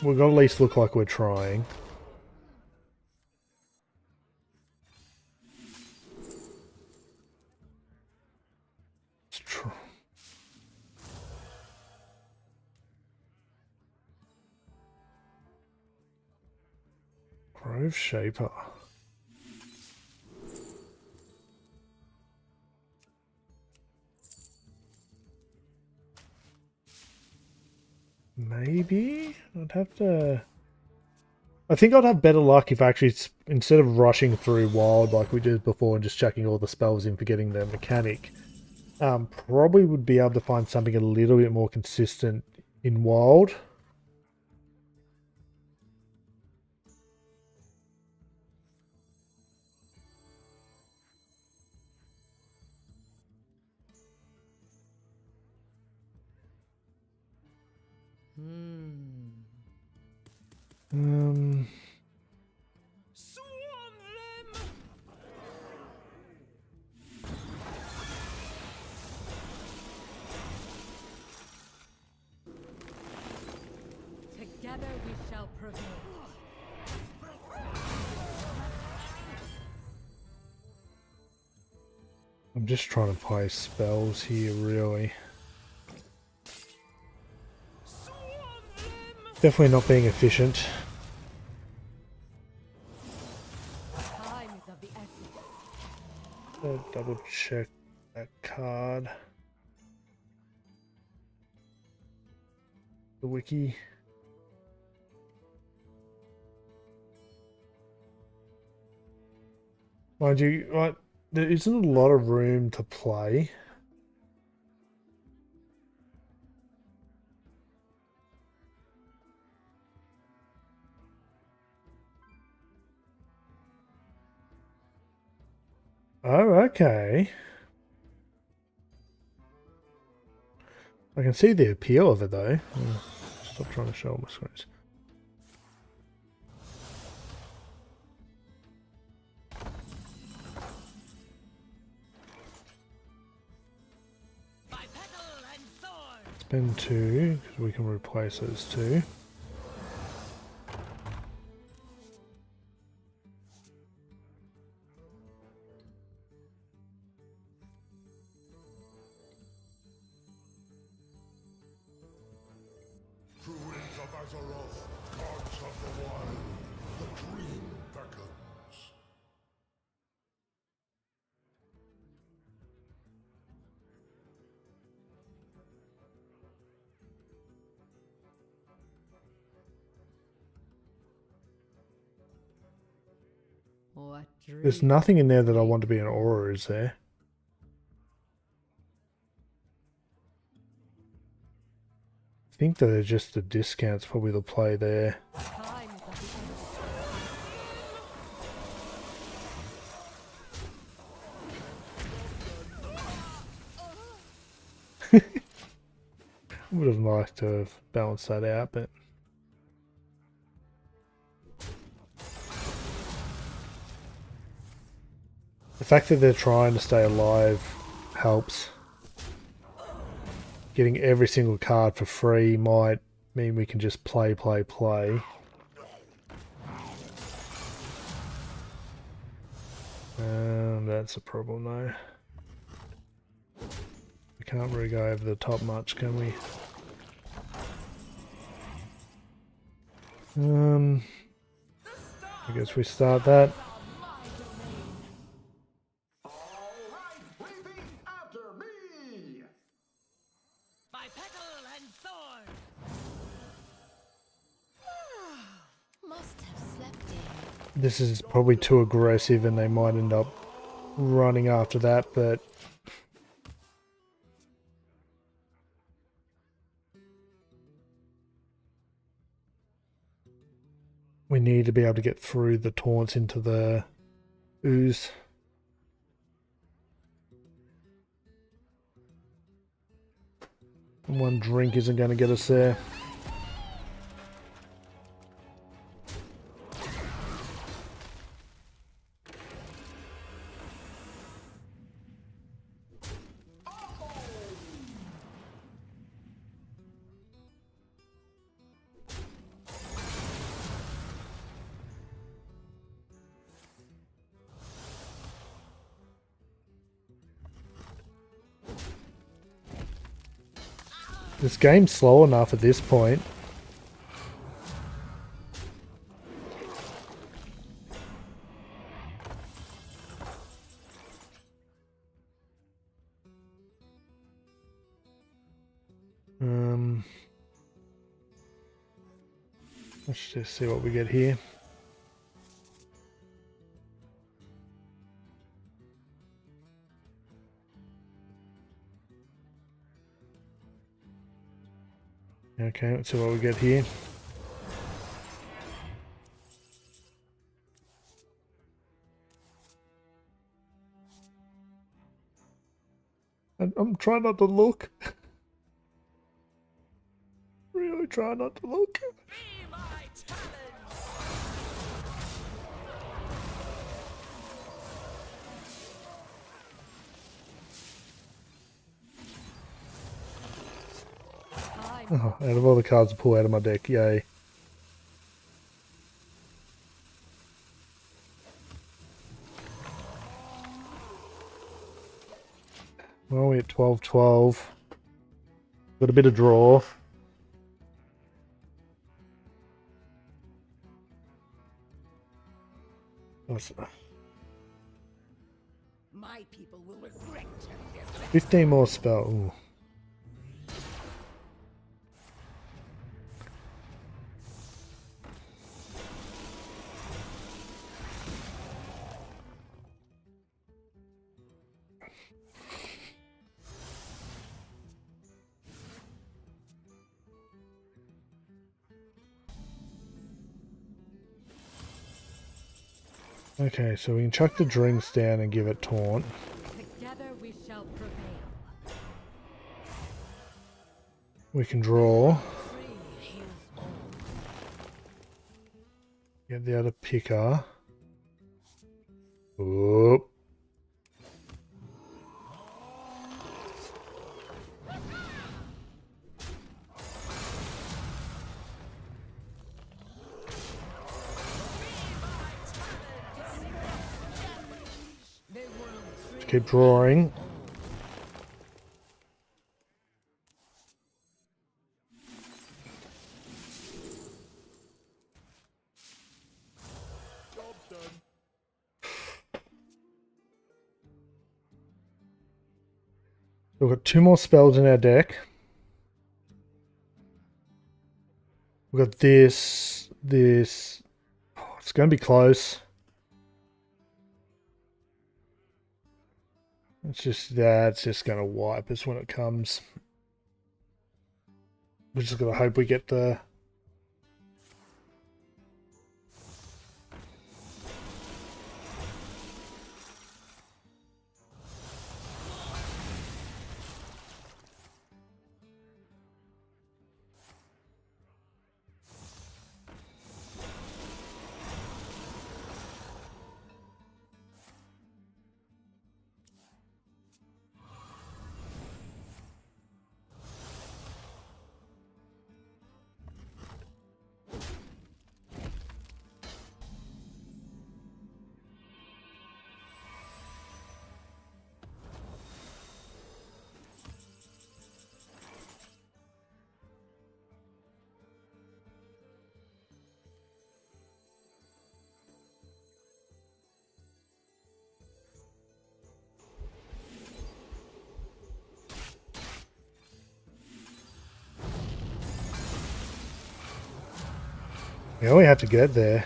we've got to at least look like we're trying. Let's try. Grove Shaper. Maybe I'd have to. I think I'd have better luck if actually, instead of rushing through wild like we did before and just chucking all the spells in, forgetting the mechanic, probably would be able to find something a little bit more consistent in wild. Together we shall prevail. I'm just trying to play spells here, really. Definitely not being efficient. Time is of the essence. Double check that card. The wiki. Mind you, like, there isn't a lot of room to play. Oh, okay. I can see the appeal of it, though. Stop trying to show all my screens. By petal and sword. Spend 2, because we can replace those 2. Druids of Azeroth, gods of the wild, the dream beckons. What There's dream? nothing in there that I want to be an aura, is there? I think that they're just the discounts, probably the play there. Time is of the essence. Would have liked to have balanced that out, but the fact that they're trying to stay alive helps. Getting every single card for free might mean we can just play. That's a problem though. We can't really go over the top much, can we? I guess we start that. By petal and sword. Must have slept in. This is probably too aggressive and they might end up running after that, but we need to be able to get through the taunts into the ooze. One drink isn't going to get us there. This game's slow enough at this point. Let's just see what we get here. Okay, let's see what we get here. I'm trying not to look. Really trying not to look. Be my challenge. Oh, out of all the cards to pull out of my deck, yay. Well, we're at 12-12. Got a bit of draw. My people will regret turning their back. 15 more spell. Ooh. Okay, so we can chuck the drinks down and give it taunt. Together we shall prevail. We can draw. Free heals all. Get the other picker. Oop. Keep drawing. We've got 2 more spells in our deck. We've got this. Oh, it's going to be close. It's just that's just going to wipe us when it comes. We're just going to hope we get the... We only have to get there.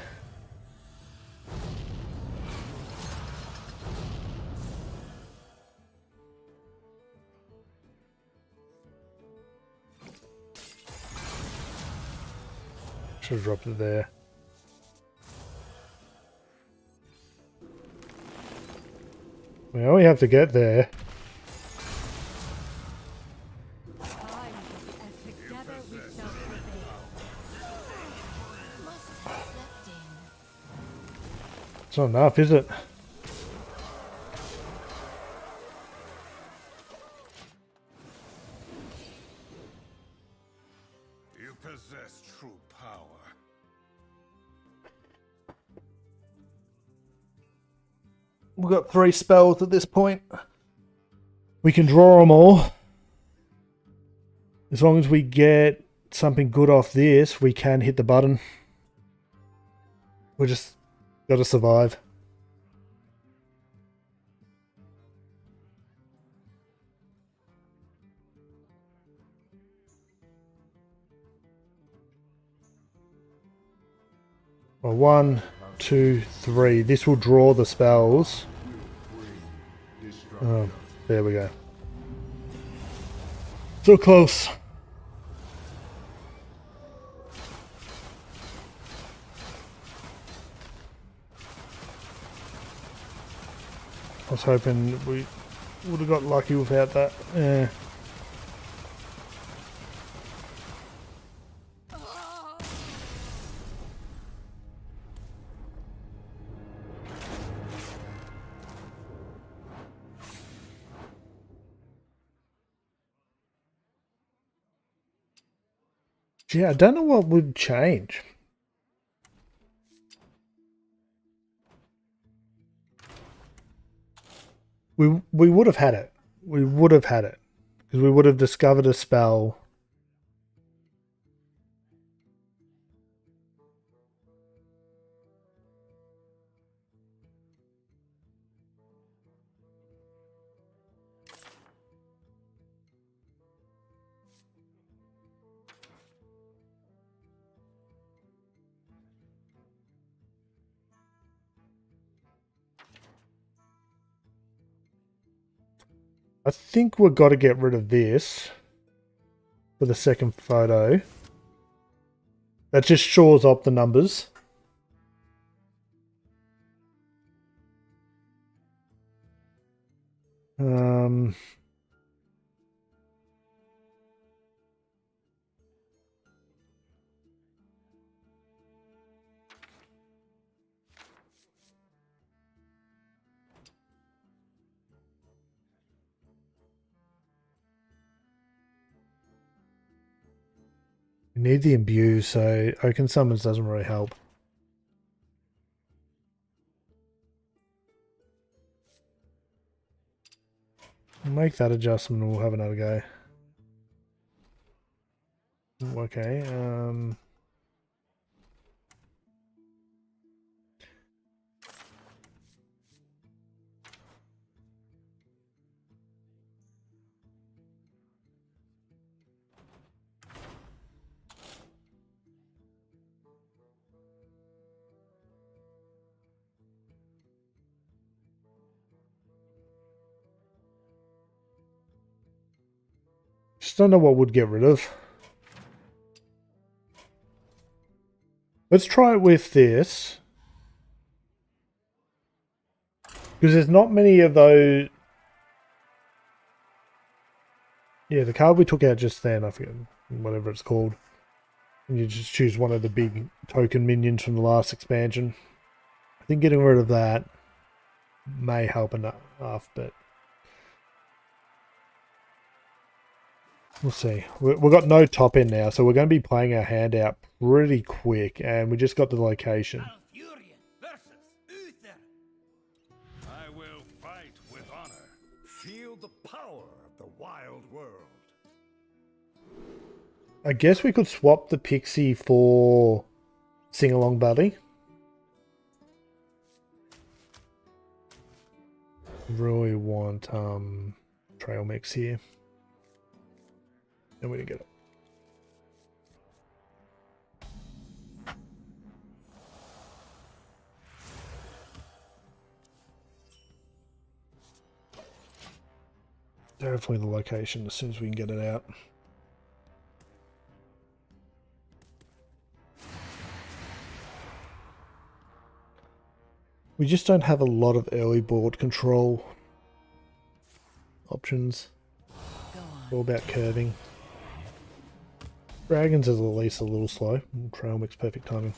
Should have dropped it there. We only have to get there. Time and together we shall prevail. Must have slept in. It's not enough, is it? You possess true power. We've got 3 spells at this point. We can draw them all. As long as we get something good off this, we can hit the button. We just got to survive. Well, 1, 2, 3. This will draw the spells. Oh, there we go. So close. I was hoping we would have got lucky without that. Yeah. Yeah, I don't know what would change. We would have had it. We would have had it. Because we would have discovered a spell. I think we've got to get rid of this for the second photo. That just shores up the numbers. Um, we need the imbue, so Oaken Summons doesn't really help. We'll make that adjustment and we'll have another go. Okay, just don't know what would get rid of. Let's try it with this. Because there's not many of those. Yeah, the card we took out just then, I forget whatever it's called. And you just choose one of the big token minions from the last expansion. I think getting rid of that may help enough, but we'll see. We've got no top end now, so we're going to be playing our hand out pretty quick, and we just got the location. Alfurion versus Uther. I will fight with honor. Feel the power of the wild world. I guess we could swap the Pixie for Sing Along Buddy. Really want trail mix here. And we didn't get it. Definitely the location as soon as we can get it out. We just don't have a lot of early board control options. All about curving. Dragons is at least a little slow. Trail mix perfect timing.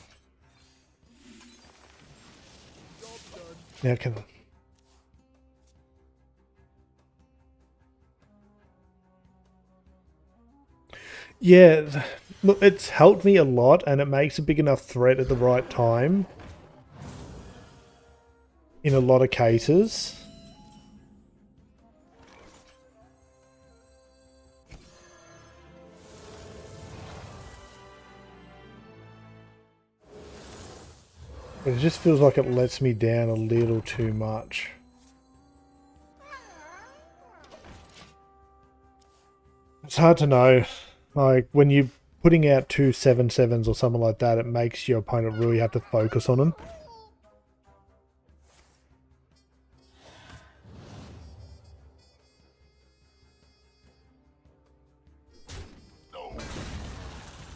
Now can yeah, look, it's helped me a lot, and it makes a big enough threat at the right time. In a lot of cases. It just feels like it lets me down a little too much. It's hard to know. Like, when you're putting out 2 7/7s or something like that, it makes your opponent really have to focus on them.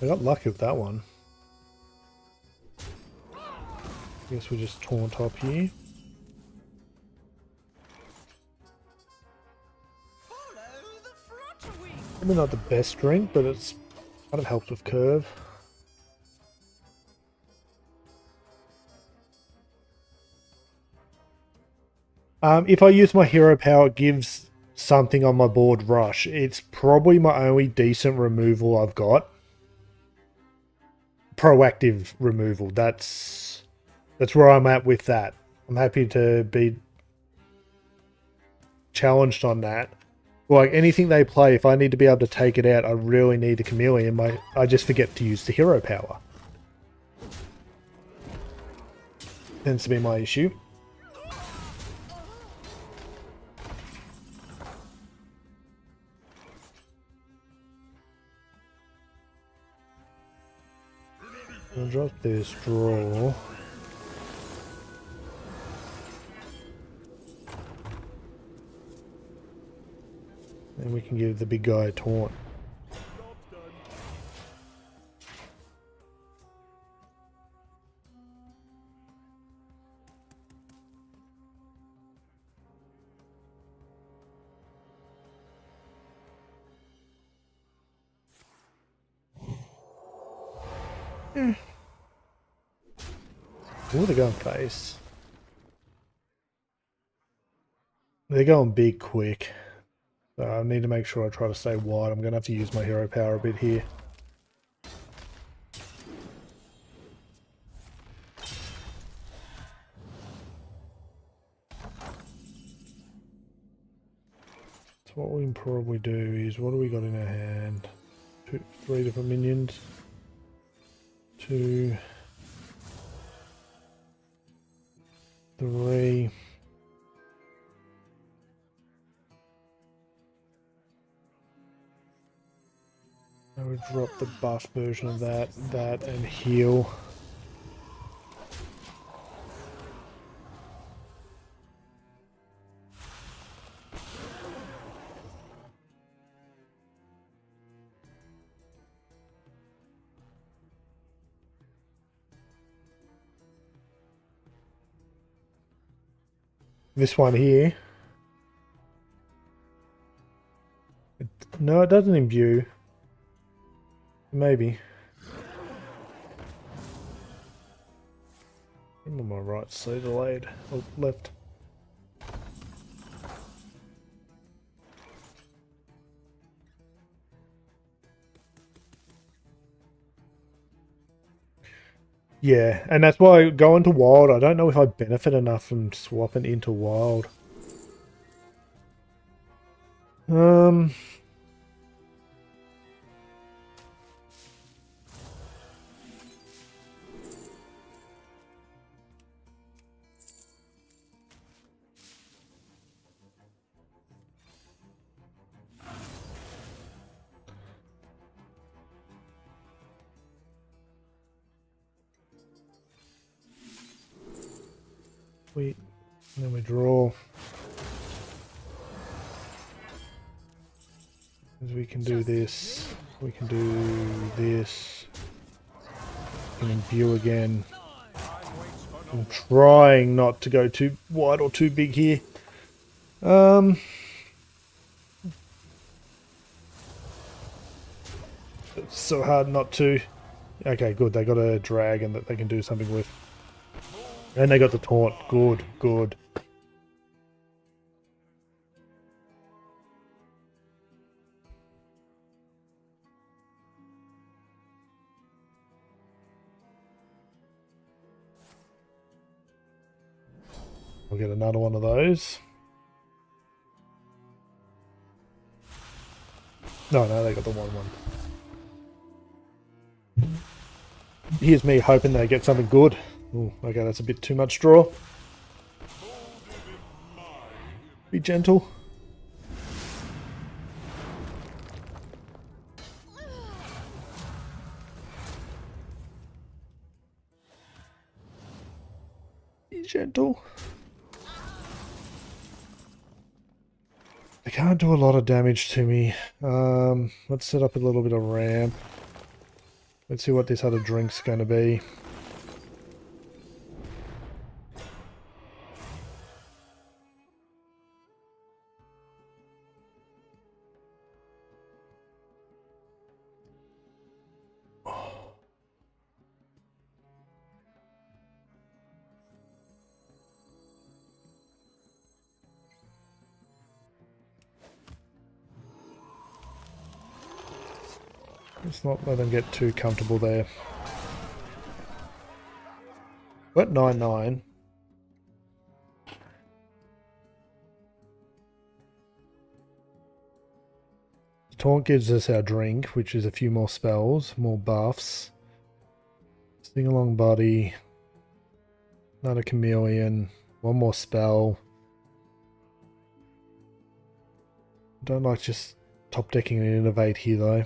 I got lucky with that one. Guess we just taunt up here. Maybe not the best drink, but it's kind of helps with curve. If I use my hero power, it gives something on my board rush. It's probably my only decent removal I've got. Proactive removal. That's where I'm at with that. I'm happy to be challenged on that. Like, anything they play, if I need to be able to take it out, I really need a chameleon. I just forget to use the hero power. Tends to be my issue. I'll drop this draw. And we can give the big guy a taunt. Oh, they're going face. They're going big quick. So I need to make sure I try to stay wide. I'm going to have to use my hero power a bit here. So what we can probably do is, what do we got in our hand? 3 different minions. 2, 3. I would drop the buff version of that, and heal. This one here. No, it doesn't imbue. Maybe. I'm on my right, so delayed. Oh, left. Yeah, and that's why going to wild, I don't know if I benefit enough from swapping into wild. Wait, and then we draw. As we can do this, we can do this. We can imbue again. I'm trying not to go too wide or too big here. It's so hard not to. Okay, good. They got a dragon that they can do something with. And they got the taunt. Good, good. We'll get another one of those. No, they got the one. Here's me hoping they get something good. Ooh, okay, that's a bit too much draw. Be gentle. Be gentle. They can't do a lot of damage to me. Let's set up a little bit of ramp. Let's see what this other drink's going to be. Let's not let them get too comfortable there. What? 9-9. Taunt gives us our drink, which is a few more spells, more buffs. Sing along buddy. Another chameleon. One more spell. Don't like just top decking and innovate here though.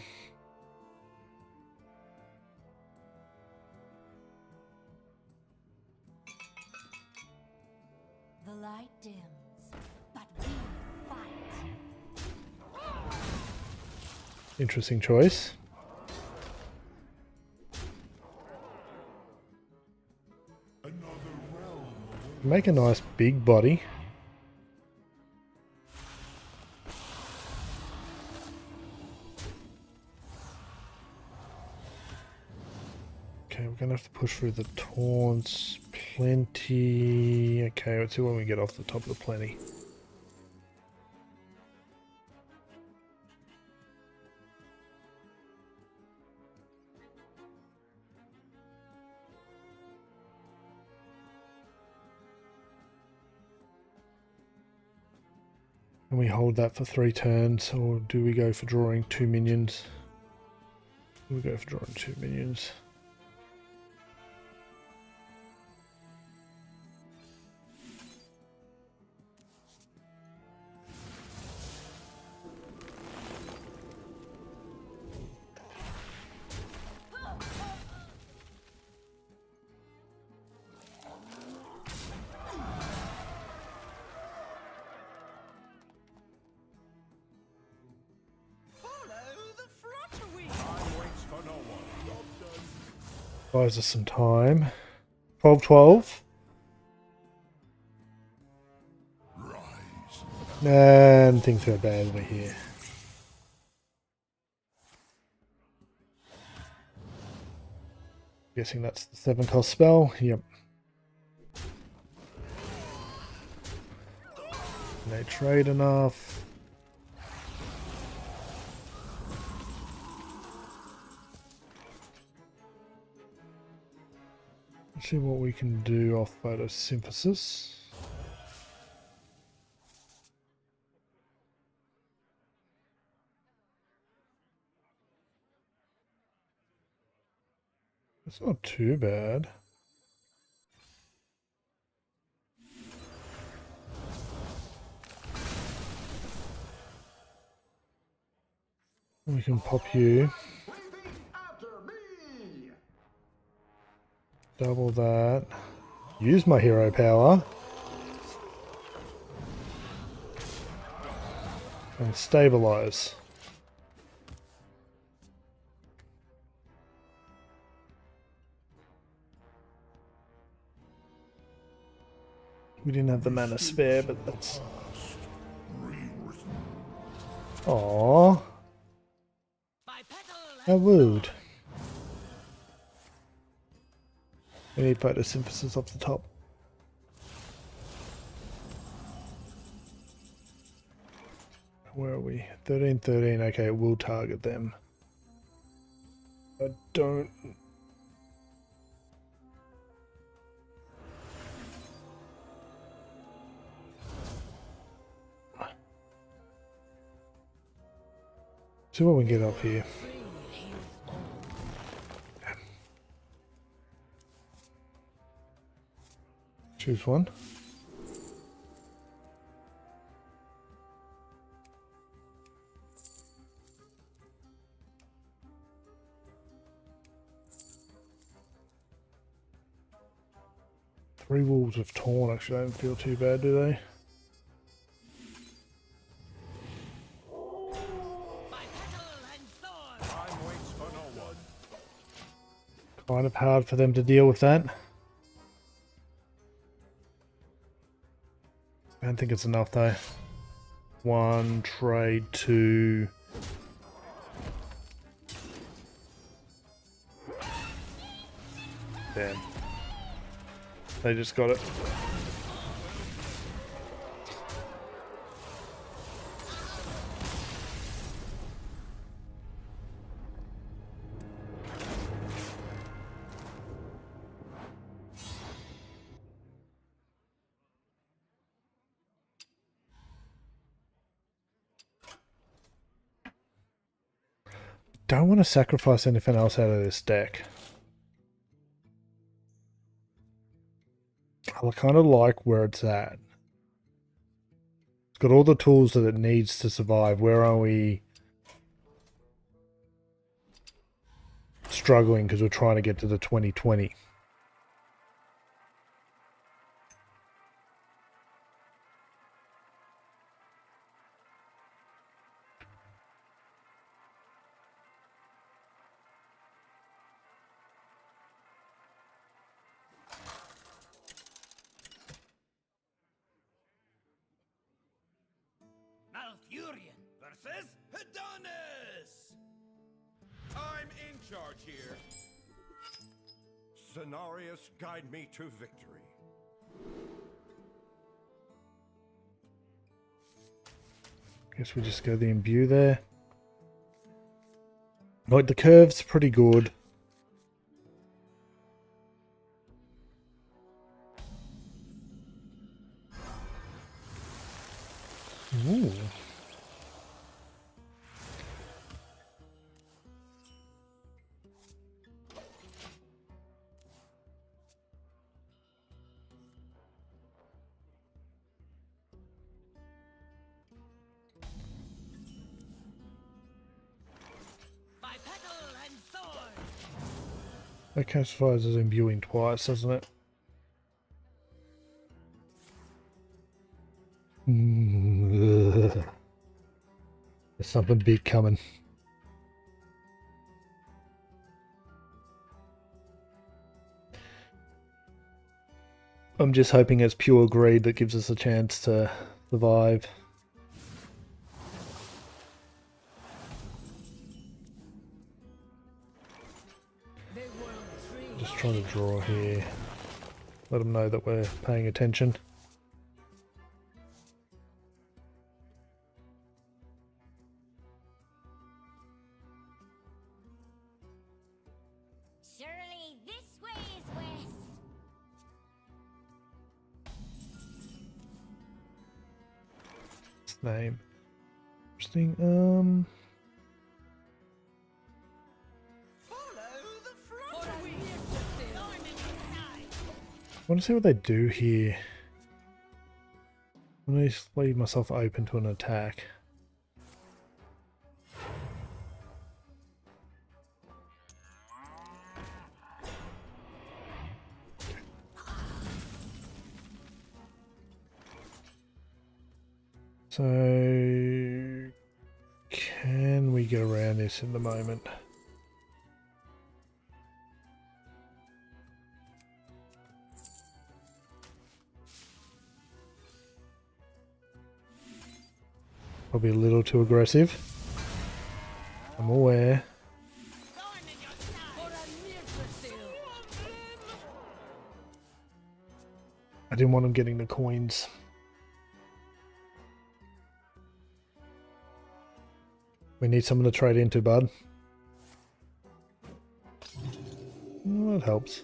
The light dims, but we fight. Interesting choice. Make a nice big body. Okay, we're gonna have to push through the taunts. Plenty. Okay, let's see when we get off the top of the plenty. Can we hold that for 3 turns, or do we go for drawing 2 minions? We go for drawing 2 minions. Buys us some time. 12-12. And things go bad over here. Guessing that's the 7-cost spell. Yep. They trade enough. Let's see what we can do off photosynthesis. It's not too bad. We can pop you. Double that. Use my hero power. And stabilize. We didn't have the mana spare, but that's... Aww. I would. We need photosynthesis off the top. Where are we? 13-13. Okay, we'll target them. I don't... See what we can get up here. Choose one. Three Wolves of Torn actually don't feel too bad, do they? Time waits for no one. Kind of hard for them to deal with that. I don't think it's enough though. One, trade, two. Damn. They just got it. Don't want to sacrifice anything else out of this deck. I kind of like where it's at. It's got all the tools that it needs to survive. Where are we struggling because we're trying to get to the 2020? Malfurion versus Adonis! I'm in charge here. Cenarius, guide me to victory. Guess we just go the imbue there. Like the curve's pretty good. Ooh. By petal and sword! That classifies as imbuing twice, doesn't it? Ugh. There's something big coming. I'm just hoping it's pure greed that gives us a chance to survive. Just trying to draw here. Let them know that we're paying attention. Surely this way is west. Name. Interesting. I want to see what they do here. I'm going to leave myself open to an attack. So, can we get around this in the moment? Probably a little too aggressive. I'm aware. I didn't want him getting the coins. We need someone to trade into, bud. Oh, that helps.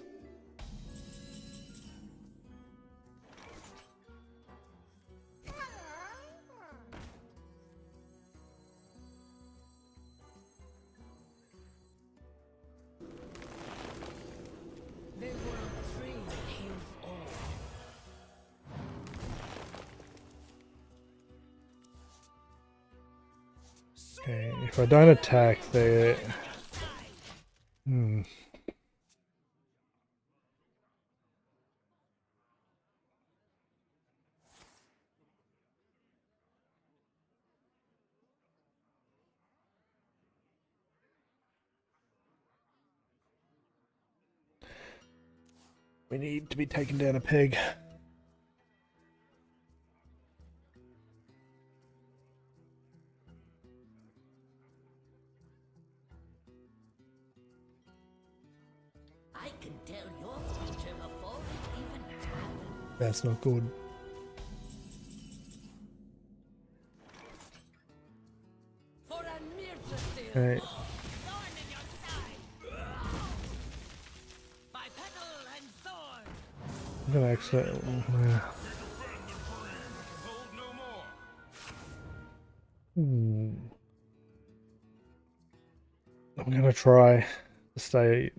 Okay, if I don't attack, they're... Hmm. We need to be taken down a peg. I can tell your future before it even happens. That's not good. For a Mirtha Okay. thorn in your side. By petal and thorn. I'm gonna actually... Hold no more. I'm gonna try to stay...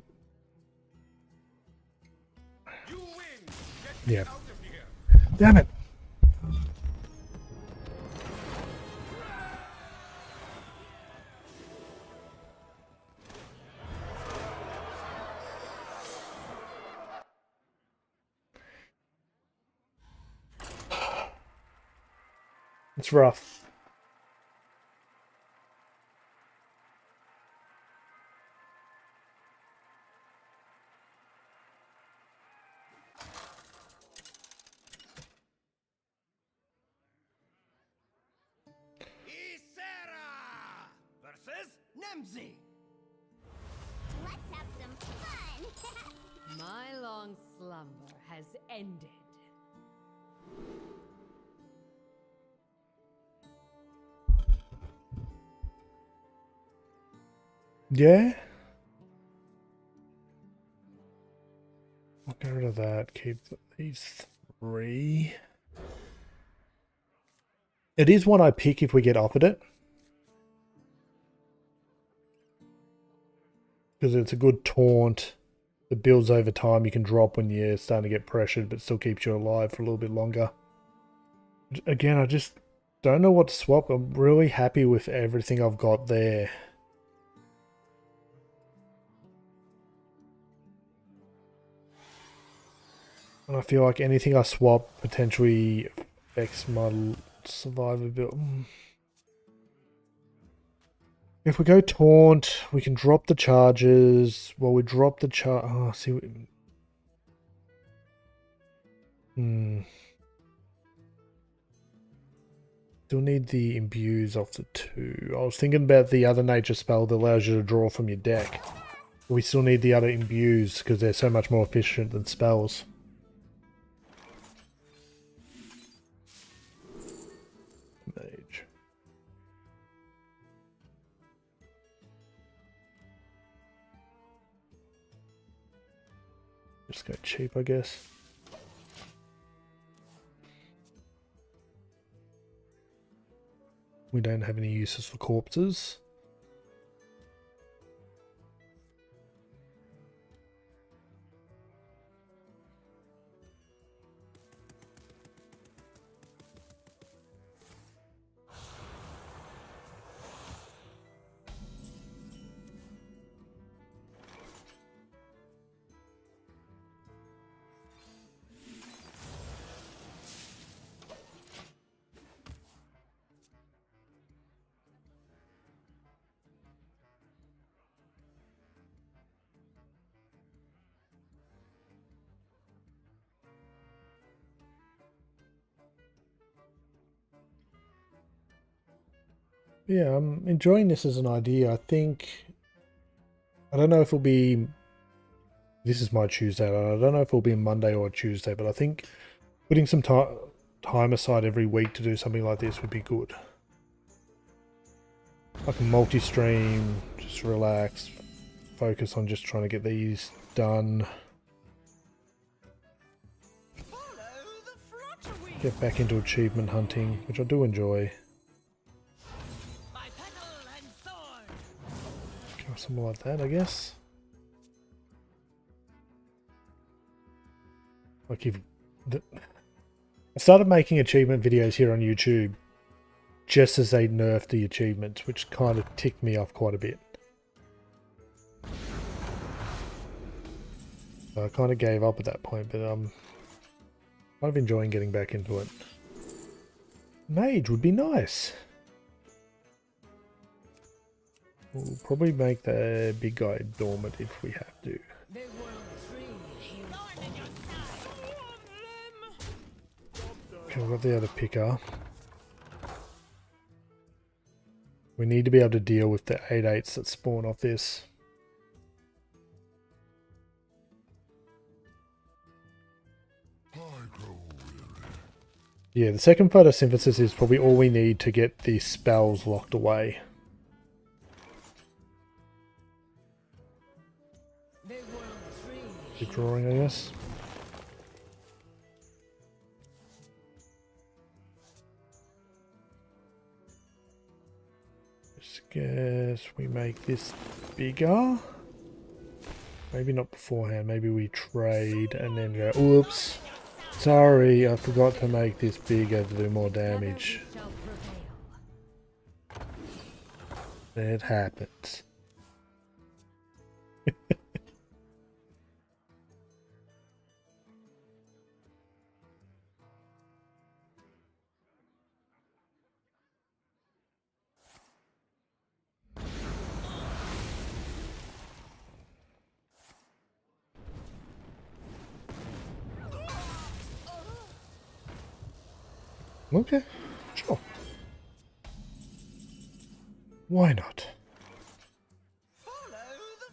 You win. Yeah. Get out of here. Damn it! It's rough. Isera versus Nemzi. Let's have some fun. My long slumber has ended. Yeah? I'll get rid of that. Keep these 3. It is one I pick if we get offered it. Because it's a good taunt. It builds over time. You can drop when you're starting to get pressured, but still keeps you alive for a little bit longer. Again, I just don't know what to swap. I'm really happy with everything I've got there. And I feel like anything I swap potentially affects my survivability. If we go taunt, we can drop the charges. Well, we drop the oh, see. Still need the imbues off the 2. I was thinking about the other nature spell that allows you to draw from your deck. We still need the other imbues because they're so much more efficient than spells. Mage. Just go cheap, I guess. We don't have any uses for corpses. Yeah, I'm enjoying this as an idea. I think... I don't know if it'll be... This is my Tuesday. I don't know if it'll be Monday or Tuesday, but I think putting some time aside every week to do something like this would be good. Like a multi-stream, just relax, focus on just trying to get these done. Get back into achievement hunting, which I do enjoy. Something like that, I guess. Like I started making achievement videos here on YouTube just as they nerfed the achievements, which kind of ticked me off quite a bit. So I kind of gave up at that point, but I'm kind of enjoying getting back into it. Mage would be nice. We'll probably make the big guy dormant if we have to. The world tree heals Okay, we've got the other picker. We need to be able to deal with the 8/8s that spawn off this. Yeah, the second photosynthesis is probably all we need to get these spells locked away. the world tree. Keep drawing, I guess. Just guess we make this bigger. Maybe not beforehand. Maybe we trade and then go, oops. Sorry, I forgot to make this bigger to do more damage. Shall prevail. It happens. Okay, sure. Why not? Follow the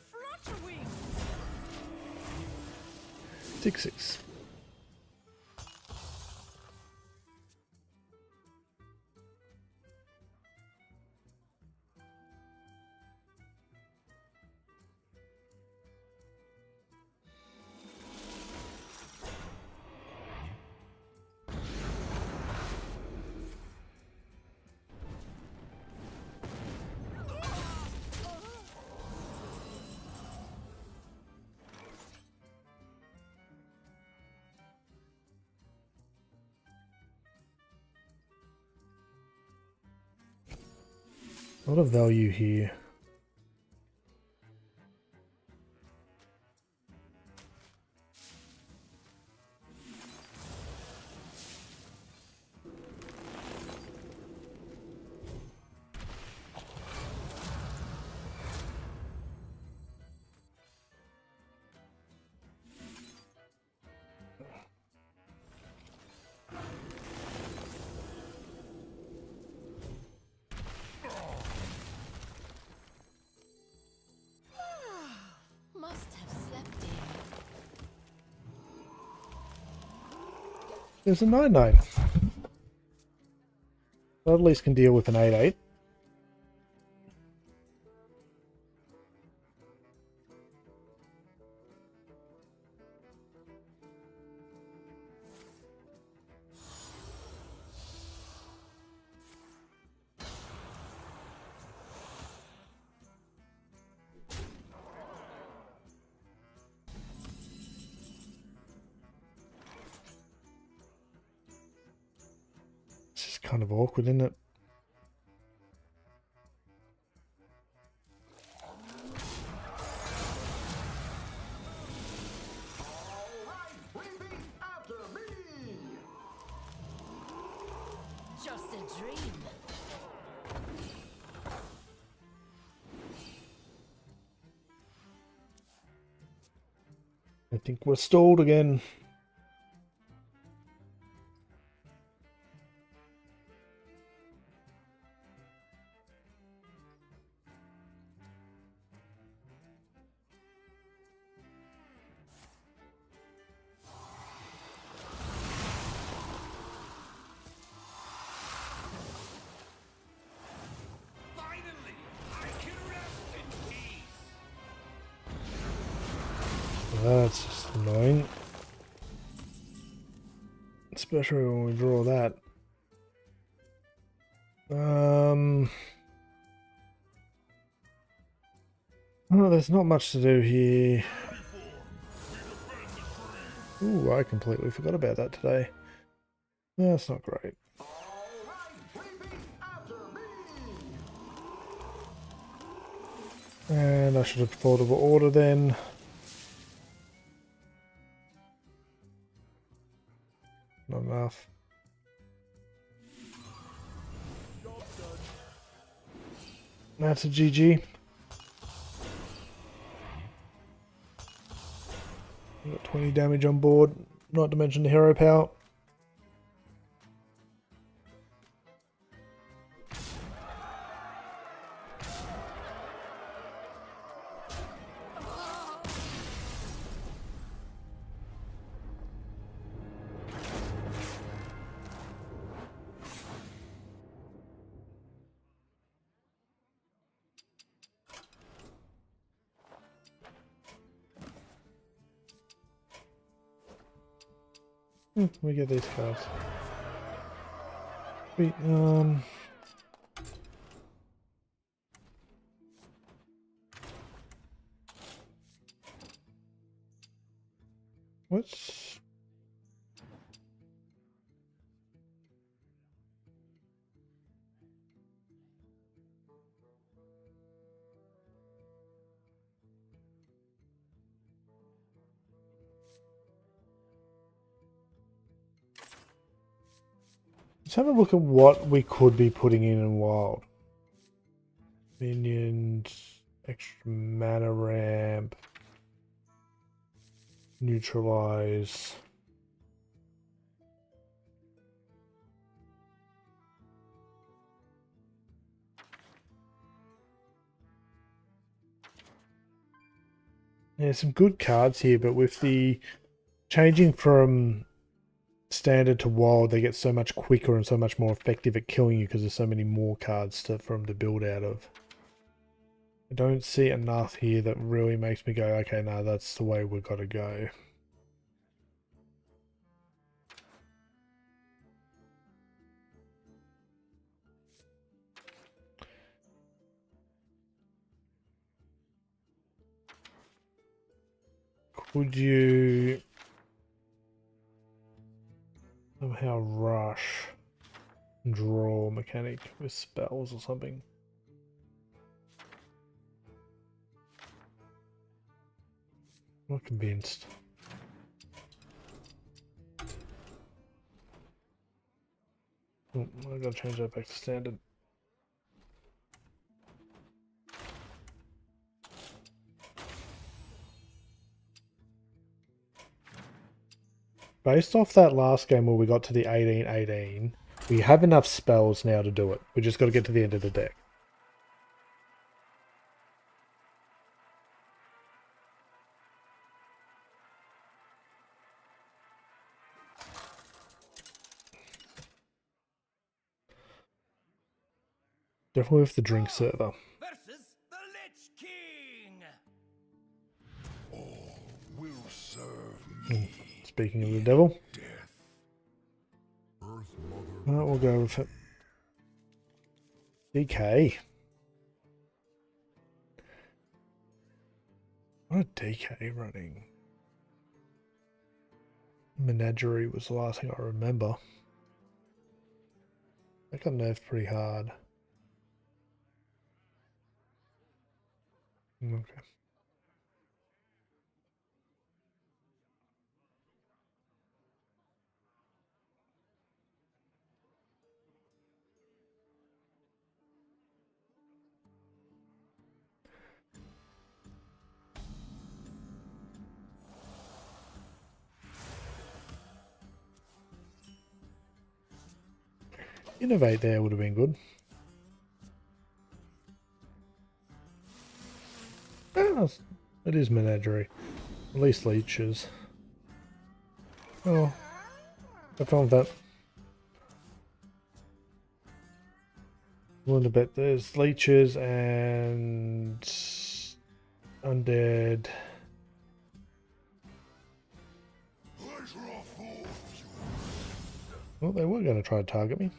flutterwings. 6/6. A lot of value here. Must have slept in. There's a 9/9. That at least can deal with an 8/8. This is kind of awkward, isn't it? Just a dream. I think we're stalled again. Finally, I can rest in peace. That's just annoying. Especially when we draw that. Oh, there's not much to do here. Ooh, I completely forgot about that today. That's not great. And I should have thought of an order then. Not enough. That's a GG. We got 20 damage on board, not to mention the hero power. We get these cards. Wait, what's... Let's have a look at what we could be putting in wild. Minions, extra mana ramp, neutralize. Yeah, some good cards here, but with the changing from standard to wild, they get so much quicker and so much more effective at killing you because there's so many more cards for them to build out of. I don't see enough here that really makes me go, okay, no, that's the way we've got to go. Could you somehow rush draw mechanic with spells or something? Not convinced. Oh, I gotta change that back to standard. Based off that last game where we got to the 18-18, we have enough spells now to do it. We just got to get to the end of the deck. Definitely with the drink server. Versus the Lich King. All will serve me. Speaking of the devil, Death. Earth Mother. well, we'll go with it. DK. What a DK running? Menagerie was the last thing I remember. That got nerfed pretty hard. Okay. Innovate there would have been good. Ah, it is Menagerie. At least leeches. Oh, I found that. Willing to bet there's leeches and undead. Well, they were going to try to target me.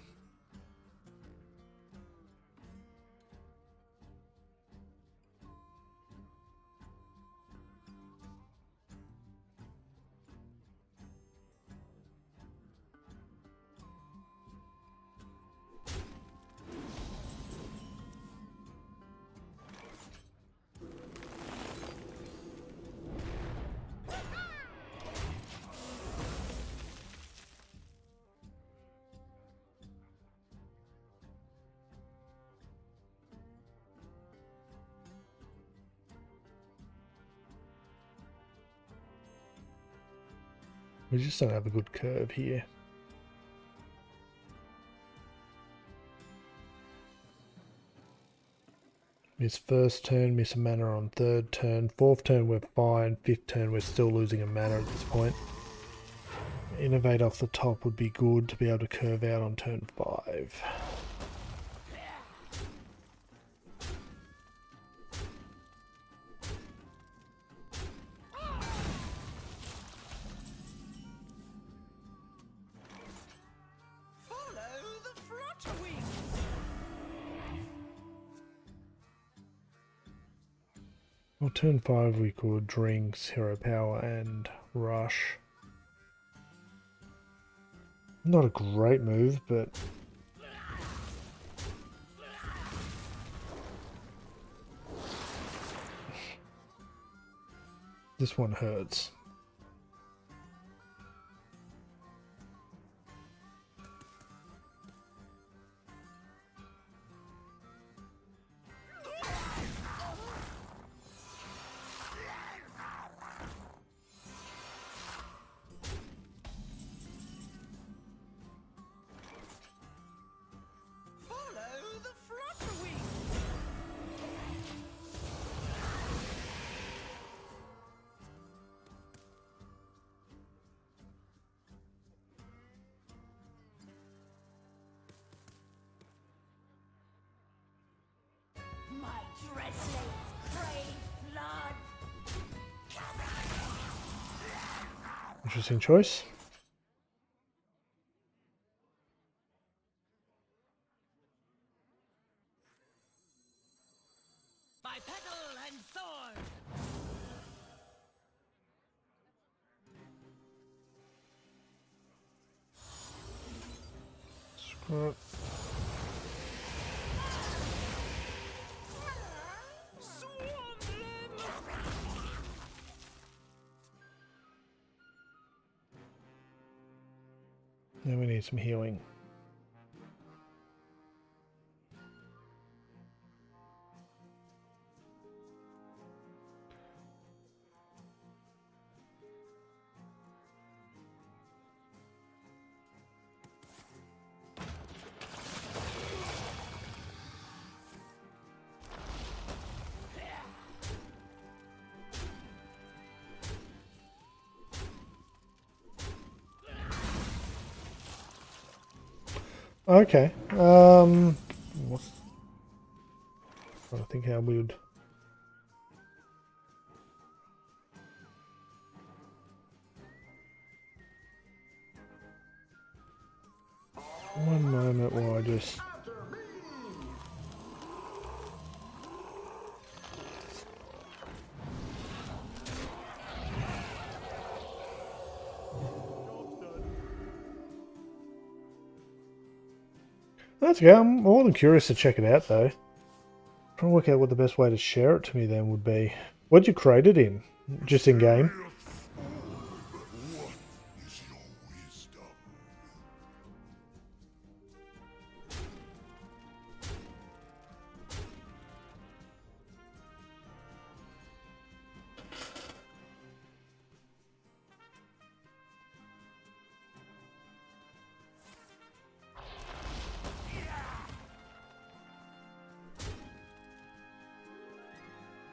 We just don't have a good curve here. Miss first turn, miss a mana on third turn. Fourth turn we're fine. Fifth turn we're still losing a mana at this point. Innovate off the top would be good to be able to curve out on turn 5. Follow the flutter wings. Well, turn 5 we could drinks, hero power and rush. Not a great move, but this one hurts. Follow the flutter wings. My dreadslates crave blood. Interesting choice. By petal and sword. Screw it. Swarm them. Now we need some healing. Okay. What's... I think how we would. One moment while I just. That's okay. I'm more than curious to check it out, though. Trying to work out what the best way to share it to me then would be. What'd you create it in? Just in game? What is your wisdom?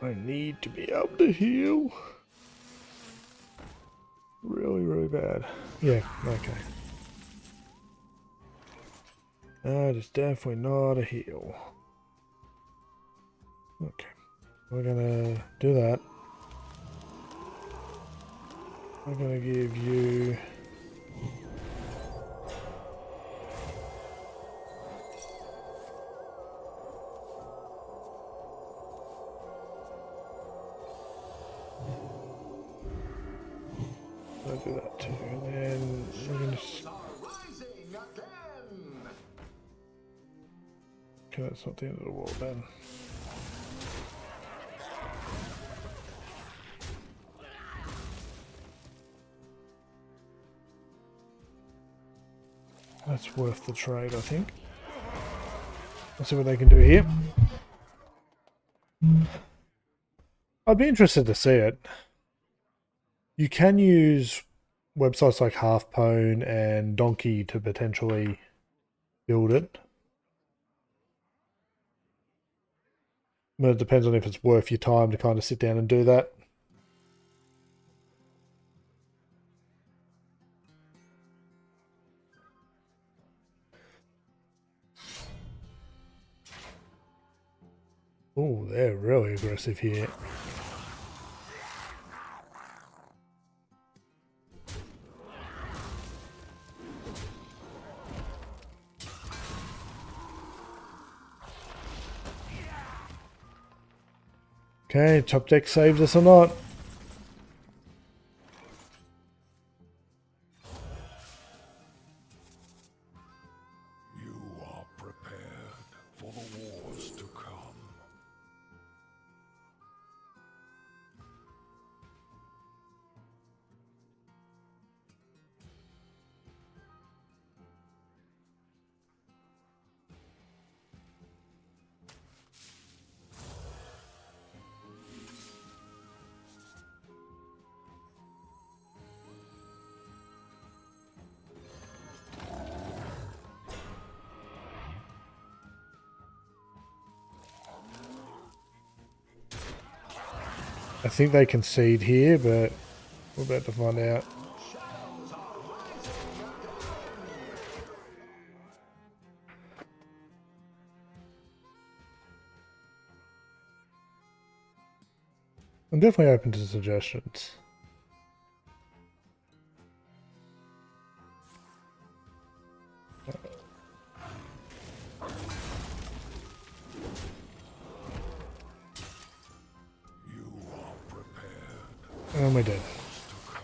I need to be able to heal. Really, really bad. Yeah, okay. That is definitely not a heal. Okay. We're gonna do that. I'm gonna give you... I'll do that too, and then we're gonna... Okay, that's not the end of the world then. That's worth the trade, I think. Let's see what they can do here. I'd be interested to see it. You can use websites like Halfpone and Donkey to potentially build it. But it depends on if it's worth your time to kind of sit down and do that. Oh, they're really aggressive here. Okay, top deck saves us or not. You are prepared for the wars to come. I think they concede here, but we're about to find out. I'm definitely open to suggestions. You are prepared And we're dead. to come.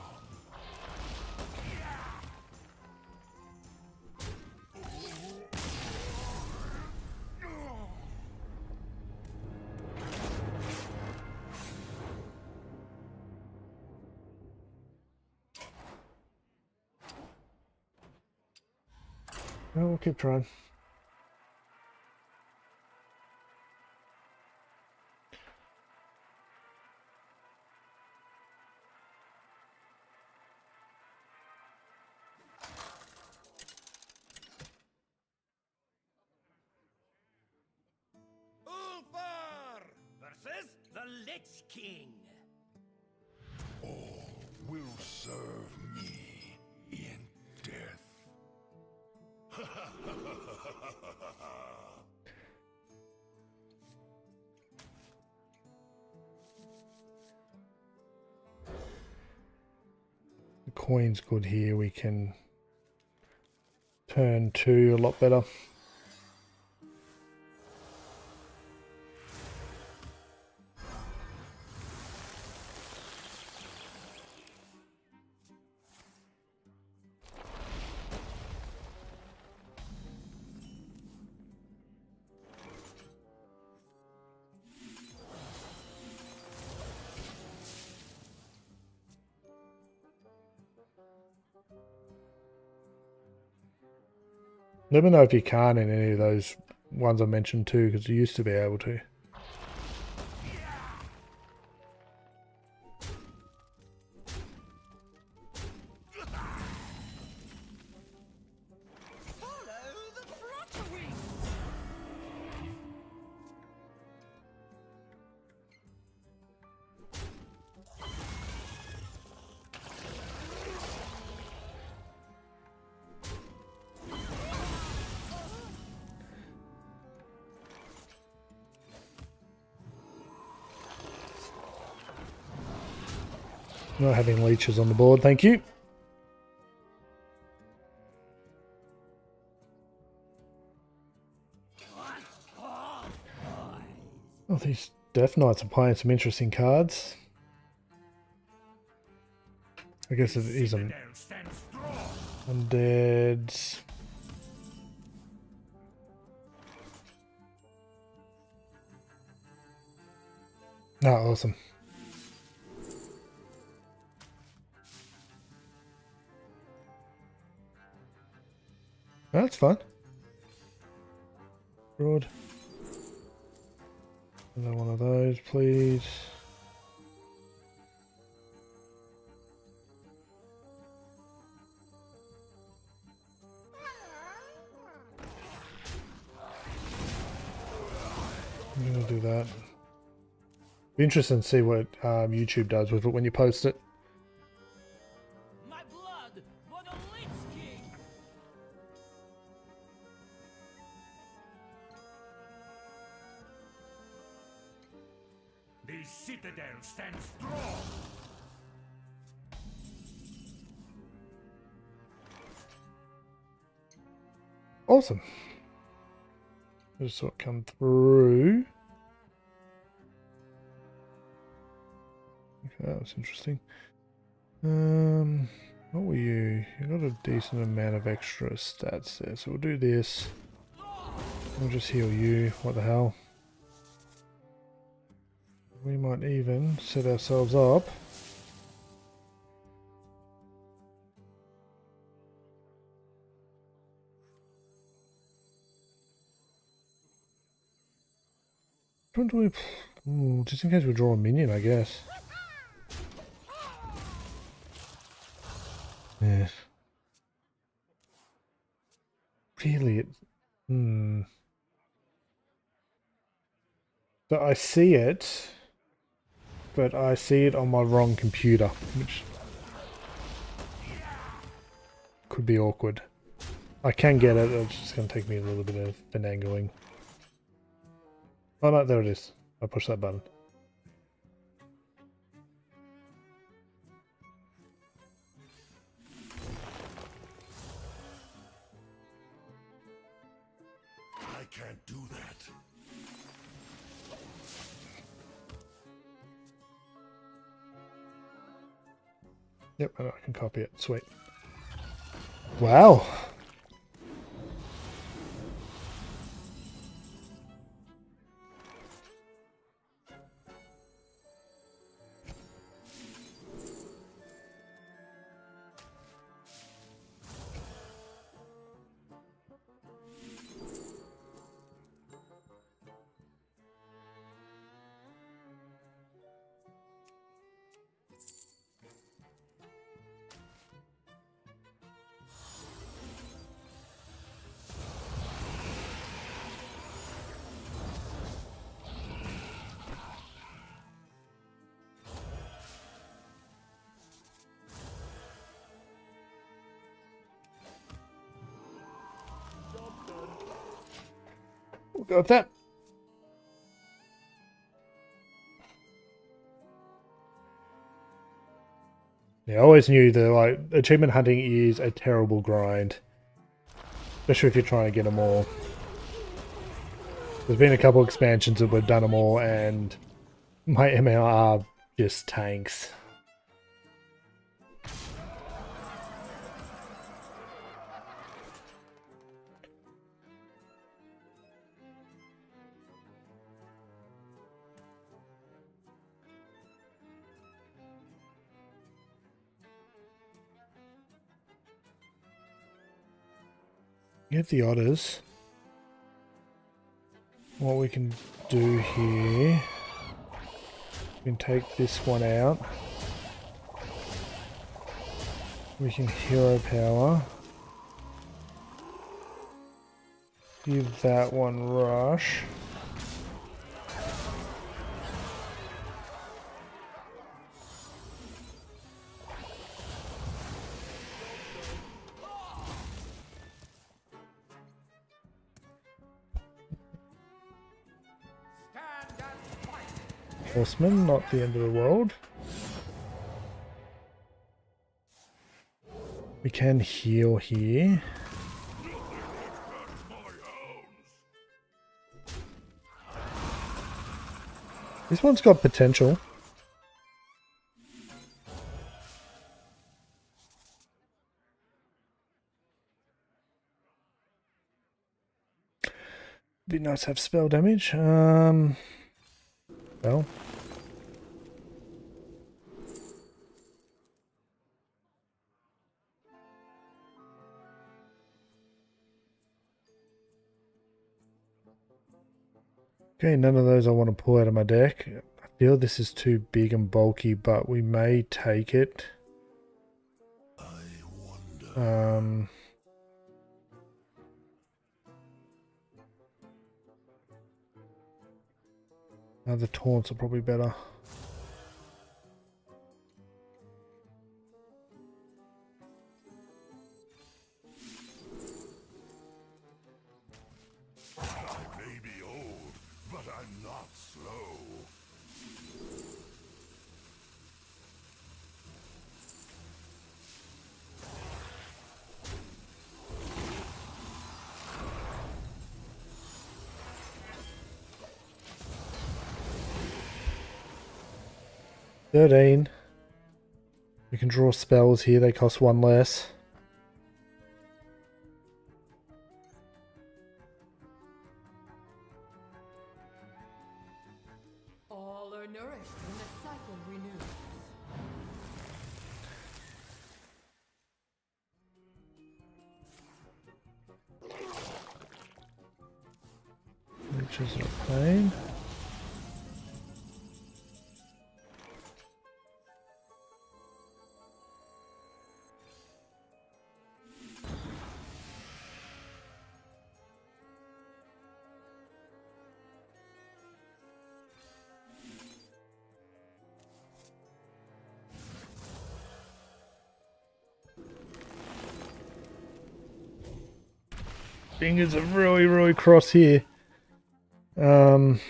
Oh, we'll keep trying. Ulfar versus the Lich King. All will serve me in death. The coin's good here. We can turn 2 a lot better. Let me know if you can in any of those ones I mentioned too, because you used to be able to. Follow the fluttering. Not having leeches on the board, thank you. Oh, these Death Knights are playing some interesting cards. I guess it isn't. Undeads. Oh, awesome. That's fun. Broad. Another one of those, please. I'm gonna do that. Be interesting to see what YouTube does with it when you post it. My blood for the Lich King! The citadel stands strong. Awesome. Just saw it come through. Okay, that was interesting. What were you? You got a decent amount of extra stats there, so we'll do this. We'll just heal you. What the hell? We might even set ourselves up. What do we? Ooh, just in case we draw a minion, I guess. Yeah. Really, So I see it, but I see it on my wrong computer, which could be awkward. I can get it, it's just going to take me a little bit of finagling. Oh no, there it is. I push that button. I can't do that. Yep, I can copy it. Sweet. Wow. We'll go with that. Yeah, I always knew that like achievement hunting is a terrible grind, especially if you're trying to get them all. There's been a couple expansions that we've done them all, and my ML are just tanks. Get the otters. What we can do here, we can take this one out. We can hero power. Give that one rush. Horseman, not the end of the world. We can heal here. This one's got potential. Be nice to have spell damage. Well. Okay, none of those I want to pull out of my deck. I feel this is too big and bulky, but we may take it. The taunts are probably better. I may be old, but I'm not slow. $13. We can draw spells here, they cost 1 less. All are nourished when the cycle renews. Which is a pain. Fingers are really, really cross here. Must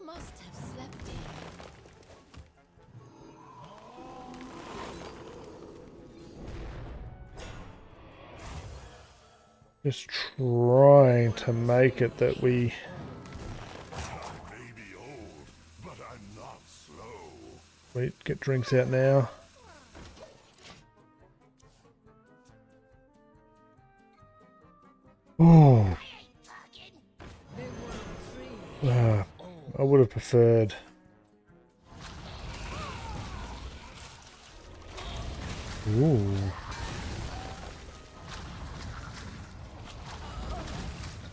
have slept in. Just trying to make it that we... I may be old, but I'm not slow. Wait, get drinks out now. Oh, I would have preferred. Ooh.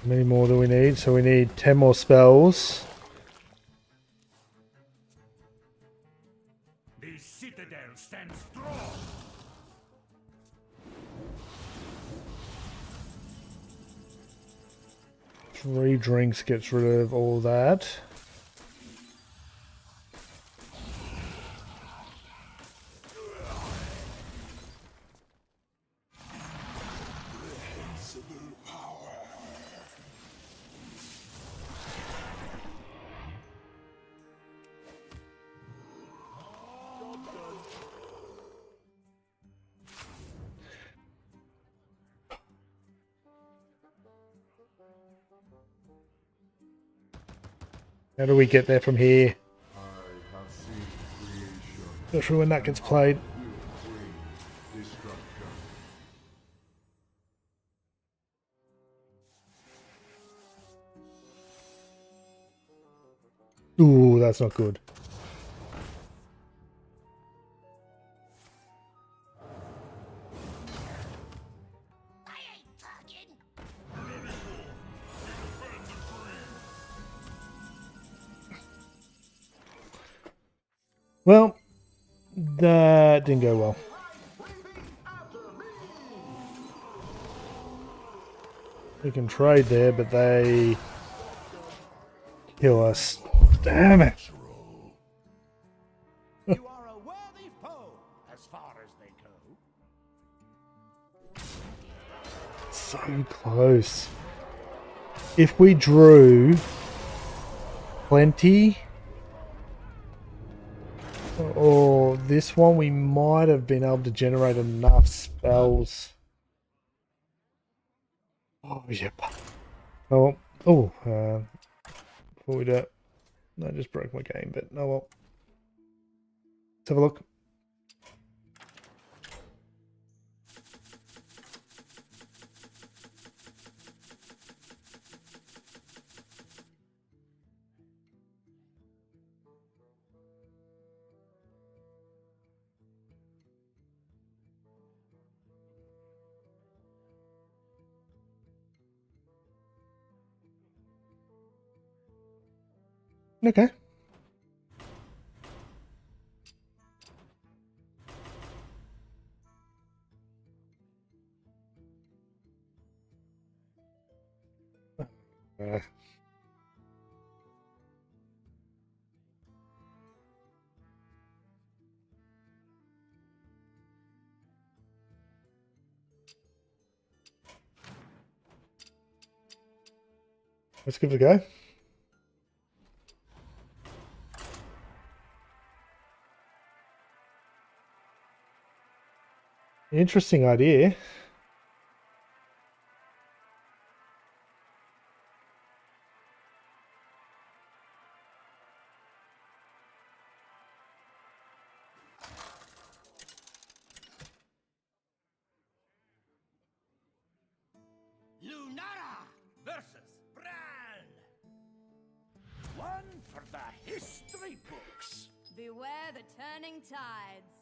How many more do we need? So we need 10 more spells. The citadel stands strong. Three drinks gets rid of all that. How do we get there from here? Not sure when that gets played. Ooh, that's not good. Well, that didn't go well. We can trade there, but they kill us. Damn it! You are a worthy foe, as far as they go. So close. If we drew plenty, or this one, we might have been able to generate enough spells. Oh, yep. Oh, before we do it, I just broke my game, but oh well. Let's have a look. Okay. Uh, let's give it a go. Interesting idea. Lunara versus Bran. One for the history books. Beware the turning tides.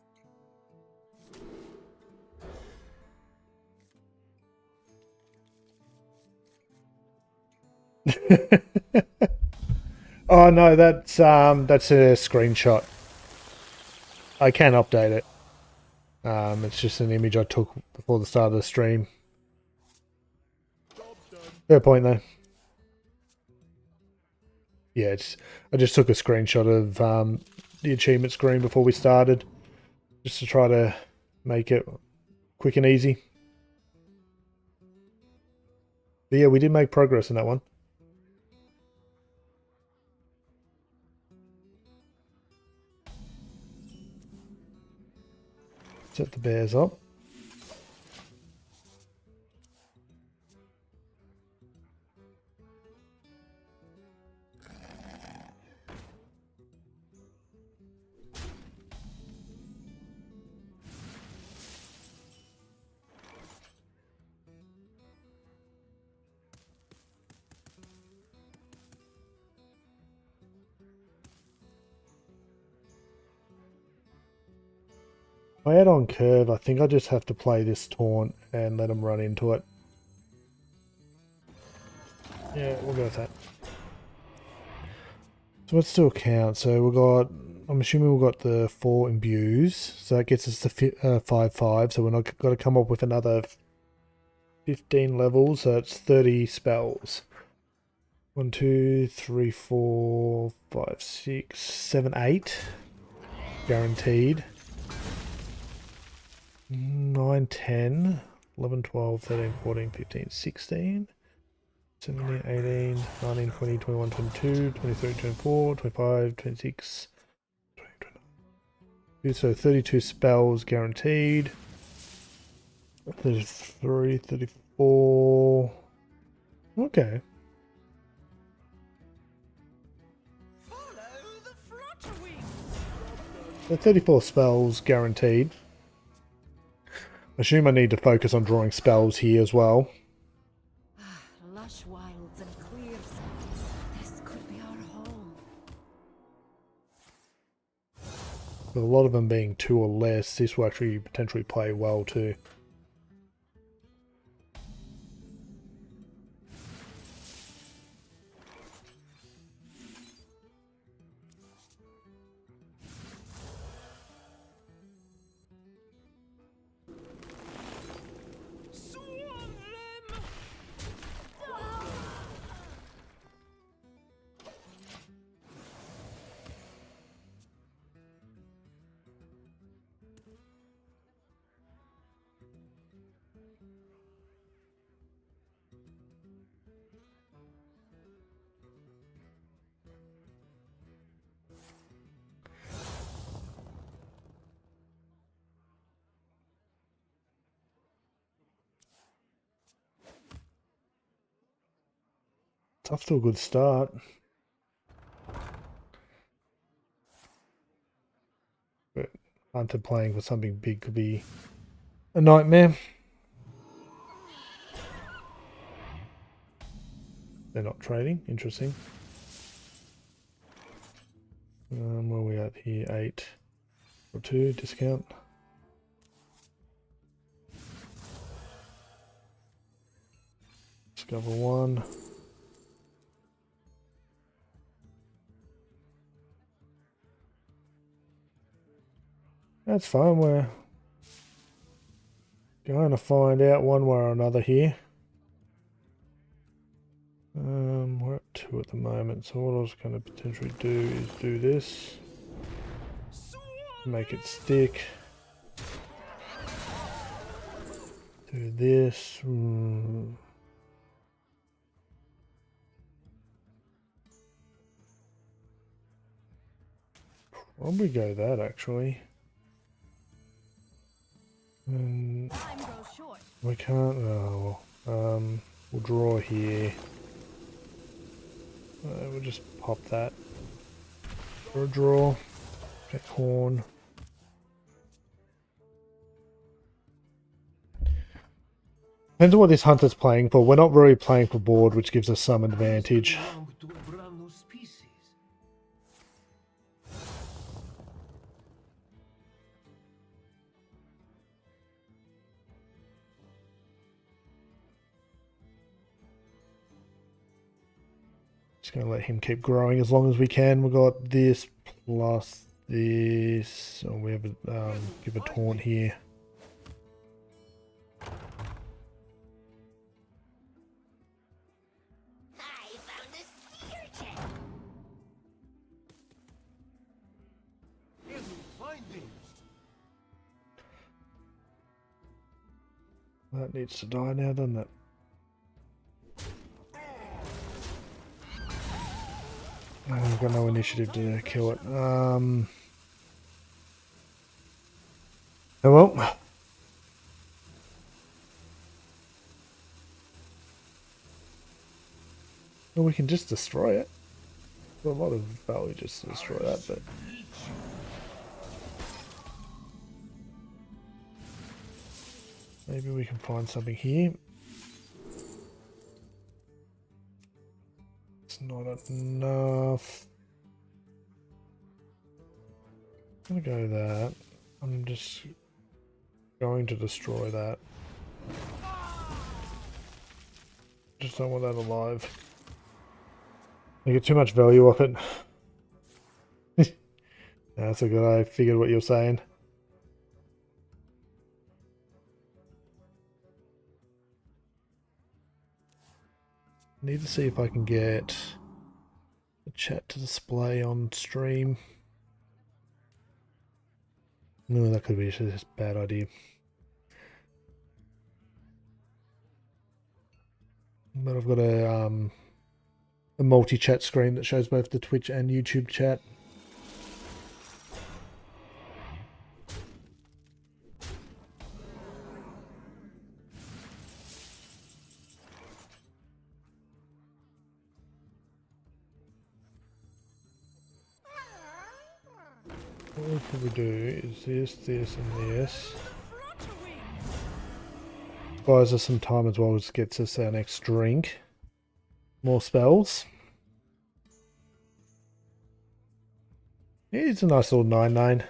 Oh no, that's a screenshot. I can update it. It's just an image I took before the start of the stream. Fair point though. Yeah, I just took a screenshot of the achievement screen before we started, just to try to make it quick and easy. But yeah, we did make progress in that one. Set the bears up. If I add on curve, I think I just have to play this taunt and let them run into it. Yeah, we'll go with that. So let's do a count. So we've got, I'm assuming we've got the 4 imbues. So that gets us to 5/5. So we're not got to come up with another 15 levels. So it's 30 spells. 1, 2, 3, 4, 5, 6, 7, 8. Guaranteed. 9, 10, 11, 12, 13, 14, 15, 16. 17, 18, 19, 20, 21, 22, 23, 24, 25, 26, 20, 29. So 32 spells guaranteed. 33, 34. Okay. Follow the flutter wings. So 34 spells guaranteed. I assume I need to focus on drawing spells here as well. Lush wilds and clear skies. This could be our home. With a lot of them being 2 or less, this will actually potentially play well too. Swarm them! It's off to a good start. But Hunter playing for something big could be a nightmare. They're not trading. Interesting. Where are we at here? 8 or 2 discount. Discover 1. That's fine. We're going to find out one way or another here. 2 at the moment, so what I was going to potentially do is do this. Make it stick. Do this. Probably go that actually. And Time grows short. we can't. Oh, we'll draw here. We'll just pop that for a draw. Get horn. Depends on what this hunter's playing for. We're not really playing for board, which gives us some advantage. Belong to a brand new species. Just going to let him keep growing as long as we can. We've got this plus this. So we have a, give a taunt here. I found a sea urchin. Here's finding. That needs to die now, doesn't it? Oh, we've got no initiative to kill it. Oh well. Well, we can just destroy it. There's a lot of value just to destroy that, but maybe we can find something here. It's not enough. I'm gonna go that. I'm just going to destroy that. Just don't want that alive. I get too much value off it. That's a good. I figured what you're saying. Need to see if I can get the chat to display on stream. No, that could be just a bad idea. But I've got a multi-chat screen that shows both the Twitch and YouTube chat. What we probably do is this, this, and this. Buys us some time as well as gets us our next drink. More spells. Yeah, it's a nice little 9/9.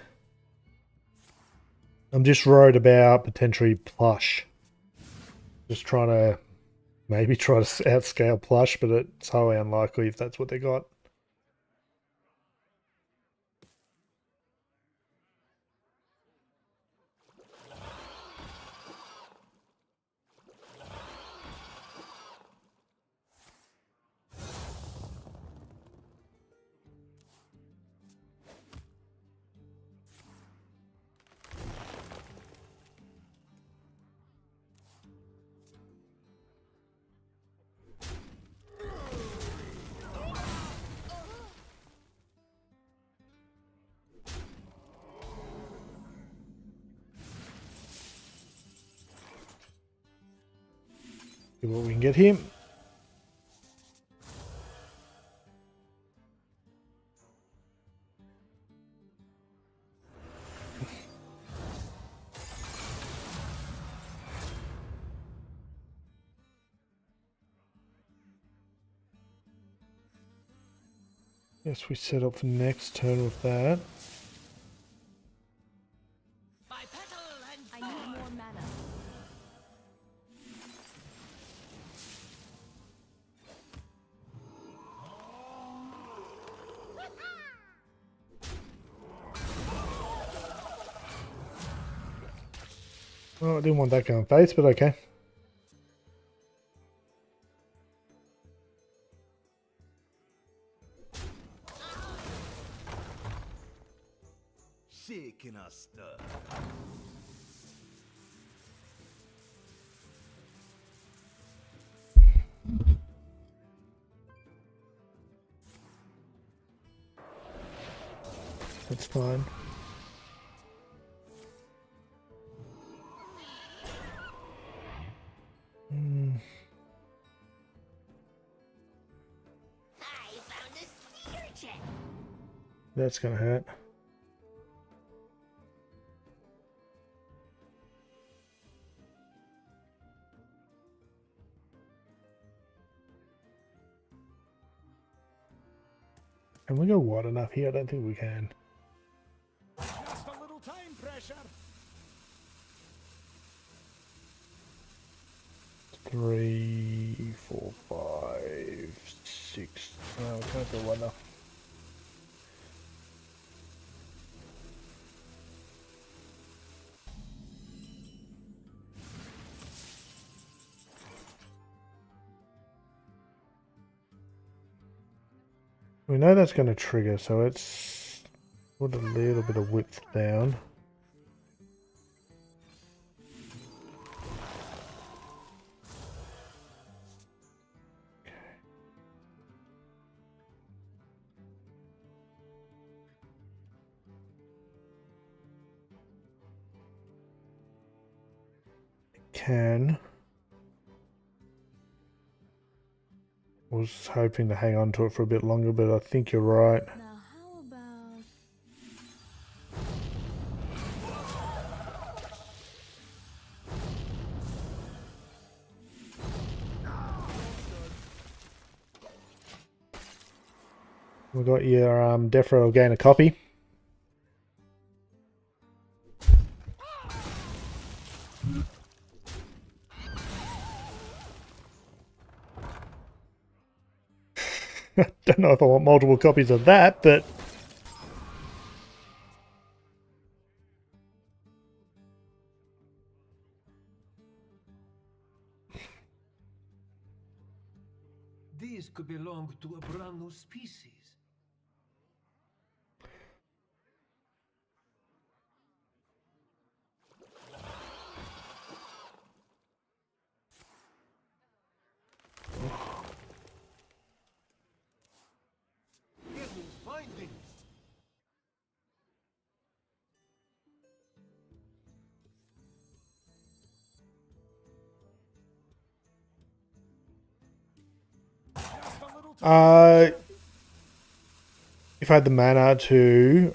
I'm just worried about potentially plush. Just trying to maybe try to outscale plush, but it's highly unlikely if that's what they got. See what we can get here. Yes, we set up for next turn with that. By petal and I need more mana. Oh, I didn't want that going face, but okay. stir. That's fine. I found a sea urchin. That's gonna hurt. Can we go wide enough here? I don't think we can. Just a little time pressure. 3, 4, 5, 6. No, we can't go wide enough. We know that's going to trigger, so let's put a little bit of width down. Can. Was hoping to hang on to it for a bit longer, but I think you're right. Now, how about... We got your Defra will gain a copy. Don't know if I want multiple copies of that, but These could belong to a brand new species. Hidden findings. if I had the mana to,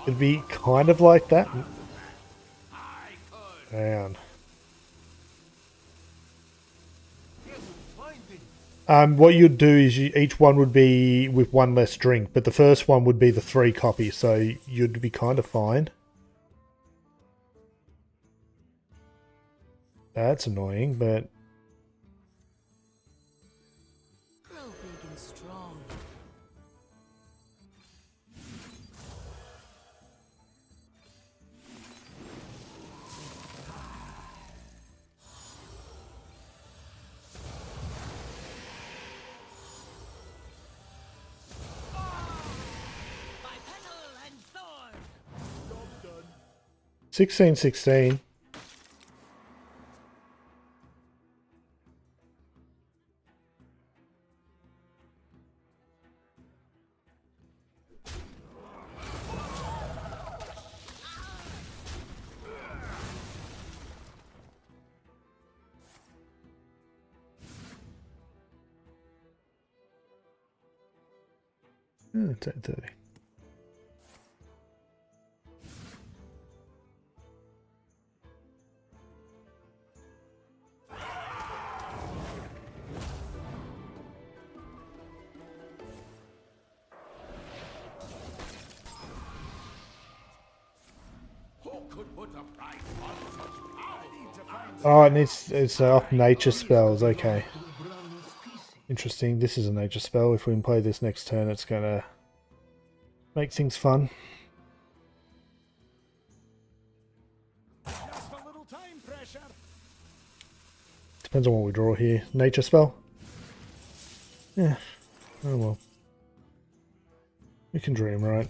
it'd be kind of like that. Man. What you'd do is each one would be with one less drink, but the first one would be the 3 copies, so you'd be kind of fine. That's annoying, but Grow big and strong. By petal and sword! 16-16. Oh, 10:30. Who could put a price on such power? I need to find Oh, it's off nature spells. Okay. Interesting. This is a nature spell. If we can play this next turn, it's gonna make things fun. just a little time pressure. Depends on what we draw here. Nature spell? Yeah. Oh well. We can dream, right?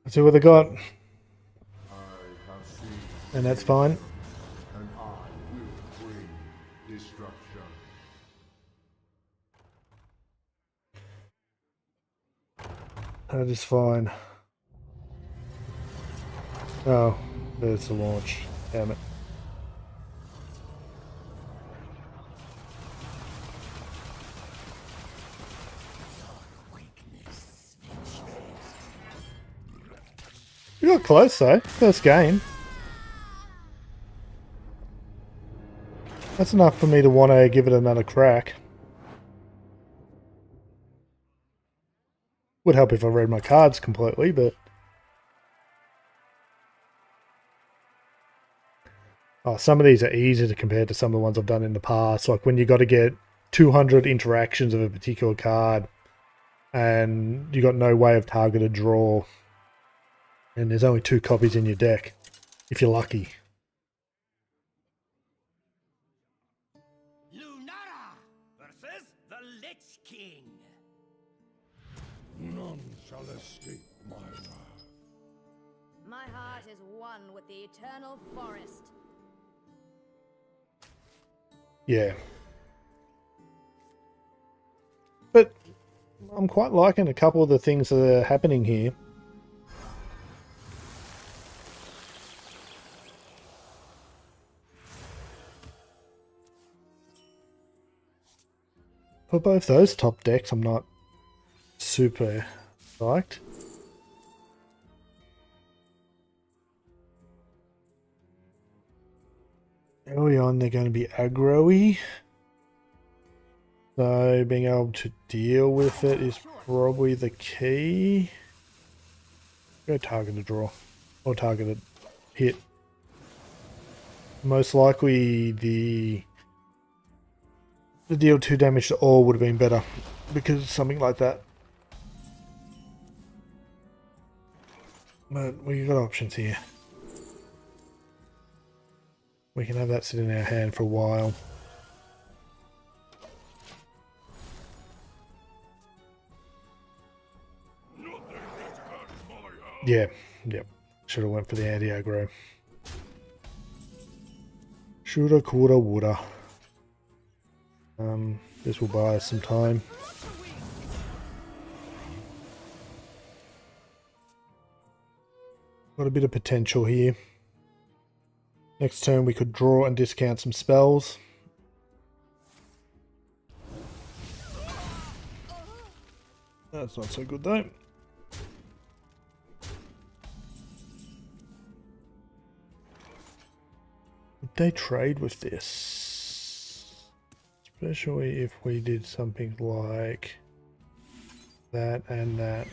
Let's see what they got. And that's fine. And I will bring destruction. That is fine. Oh, there's the launch. Damn it. You got close though. First game. That's enough for me to want to give it another crack. Would help if I read my cards completely, but... Oh, some of these are easy to compare to some of the ones I've done in the past. Like when you got to get 200 interactions of a particular card and you got no way of targeted draw. And there's only 2 copies in your deck, if you're lucky. Lunara versus the Lich King. None shall escape my wrath. My heart is one with the eternal forest. Yeah. But I'm quite liking a couple of the things that are happening here. For both those top decks, I'm not super liked. Early on, they're going to be aggro-y. So being able to deal with it is probably the key. Go targeted draw. Or targeted hit. Most likely the deal 2 damage to all would have been better because of something like that. But we've got options here. We can have that sit in our hand for a while. Yeah, yep. Should have went for the anti-aggro. Shoulda, coulda, woulda. This will buy us some time. Got a bit of potential here. Next turn we could draw and discount some spells. That's not so good though. Would they trade with this? Especially if we did something like that and that.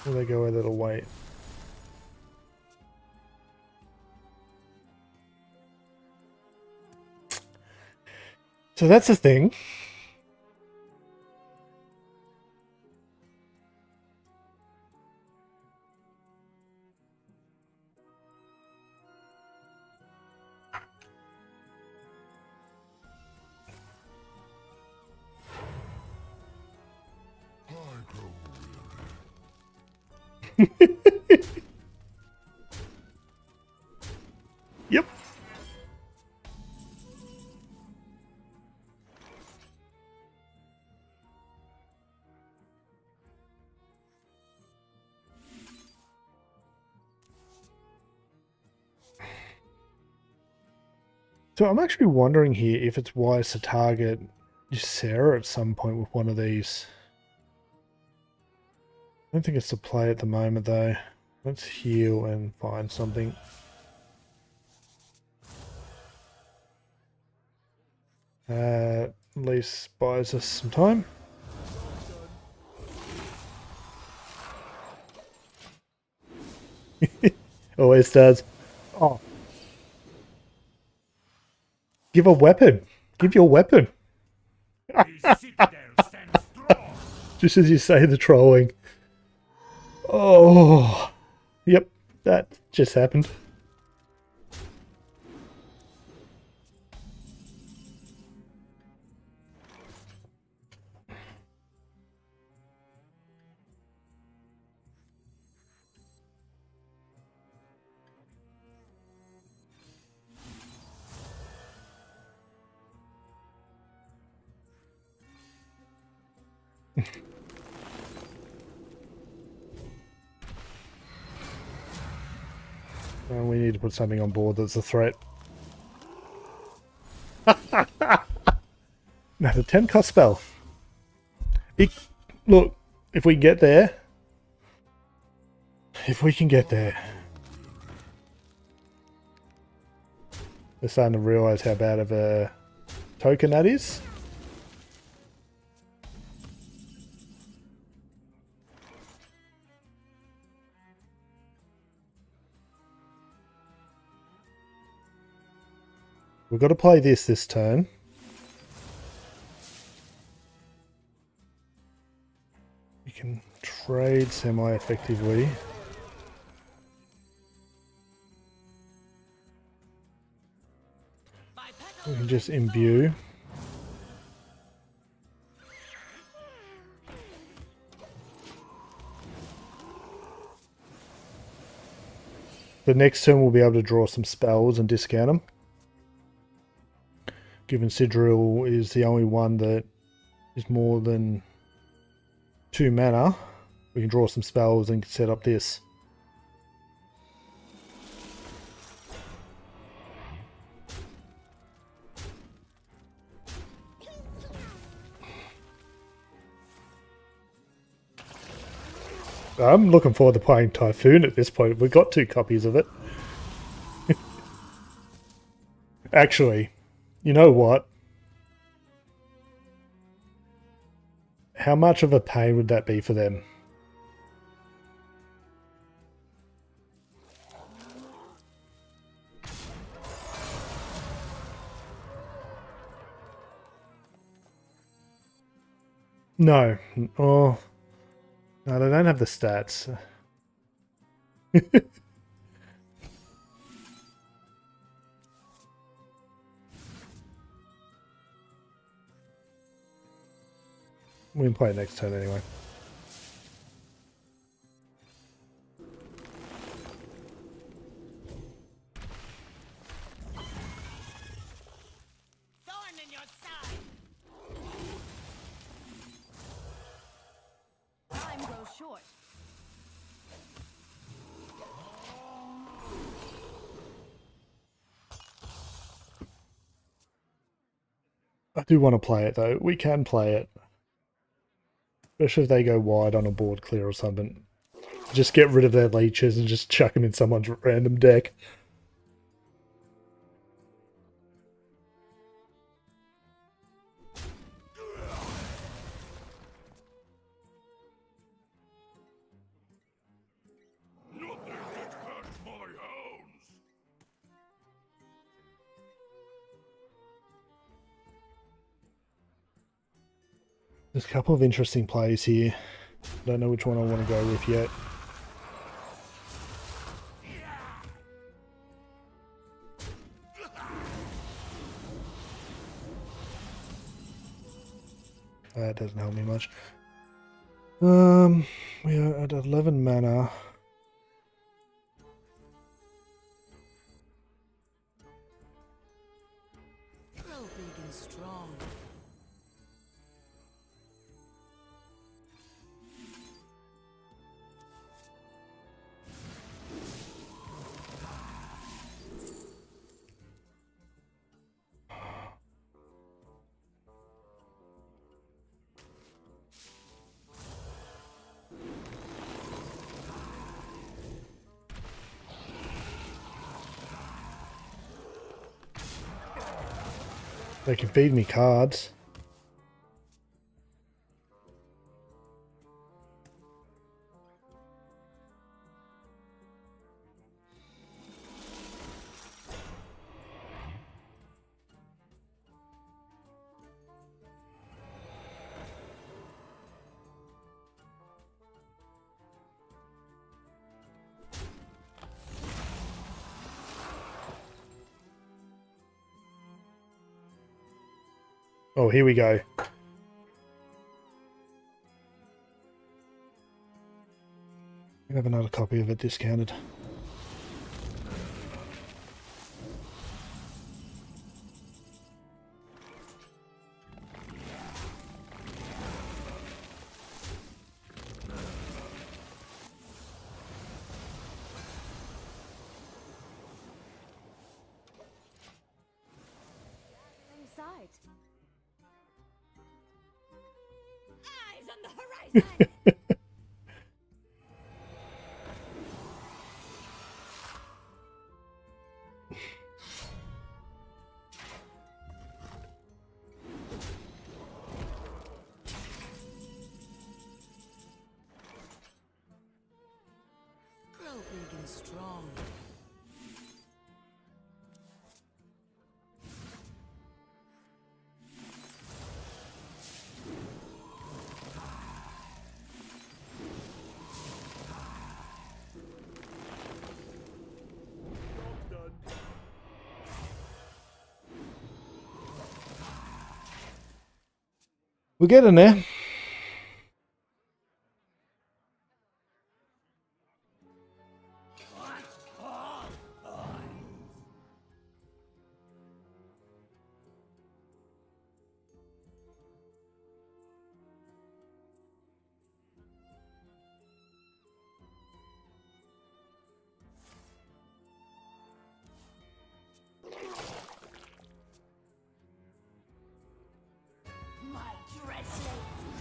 Will they go a little wait? So that's the thing. I grow Yep. So I'm actually wondering here if it's wise to target Sarah at some point with one of these. I don't think it's the play at the moment though. Let's heal and find something. At least buys us some time. Always does. Oh. Give a weapon. Give your weapon. Just as you say the trolling. Oh. Yep. That just happened. And we need to put something on board that's a threat. Now the 10 cost spell. Look, if we get there, if we can get there, we're starting to realise how bad of a token that is. We've got to play this turn. We can trade semi-effectively. We can just imbue. The next turn we'll be able to draw some spells and discount them. Given Sidril is the only one that is more than 2 mana, we can draw some spells and set up this. I'm looking forward to playing Typhoon at this point. We've got 2 copies of it. Actually, you know what? How much of a pain would that be for them? No. Oh. No, they don't have the stats. We can play it next turn anyway. Thorn in your side. Time grows short. I do want to play it though. We can play it. Especially if they go wide on a board clear or something. Just get rid of their leeches and just chuck them in someone's random deck. Nothing can catch my hounds. There's a couple of interesting plays here. Don't know which one I want to go with yet. That doesn't help me much. We are at 11 mana. Grow big and strong. They can feed me cards. Oh, here we go. We have another copy of it discounted. horizon! Grow big and strong. We're getting there. My dreadslates,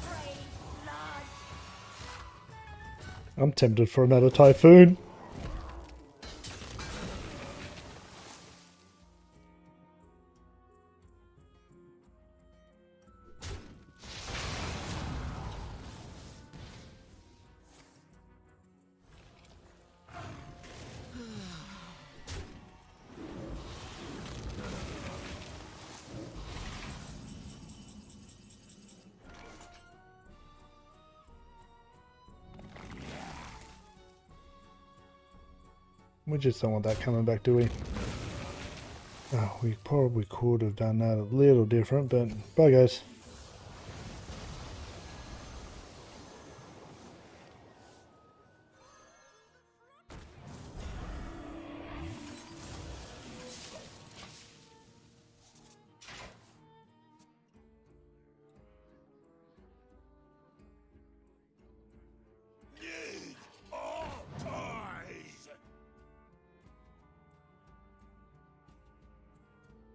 brave blood. I'm tempted for another typhoon. We just don't want that coming back, do we? Oh, we probably could have done that a little different, but bye guys.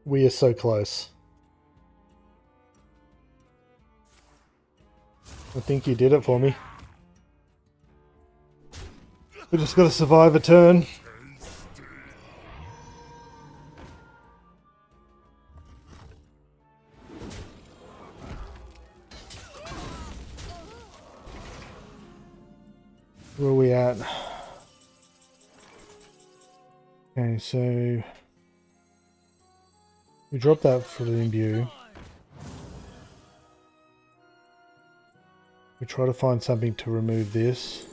We are so close. I think you did it for me. We just got to survive a turn. Where are we at? Okay, so we dropped that for the imbue. We try to find something to remove this.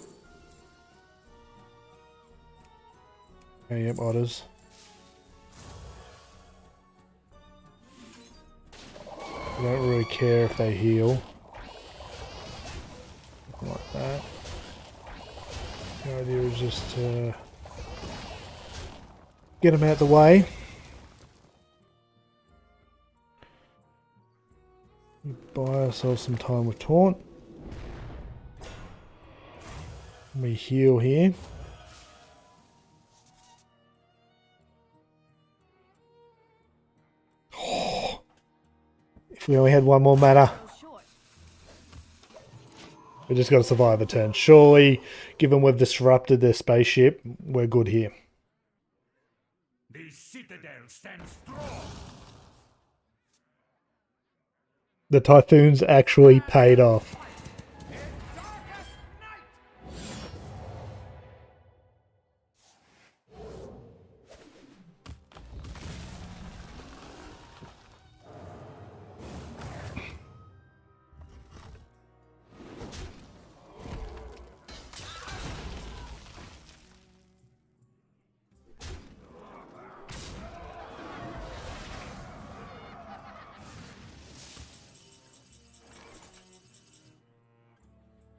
Okay, yep, otters. I don't really care if they heal. Something like that. The idea is just to get them out the way. Buy ourselves some time with taunt. We heal here. If we only had one more mana. We just got to survive a turn. Surely, given we've disrupted their spaceship, we're good here. The citadel stands strong. The typhoons actually paid off.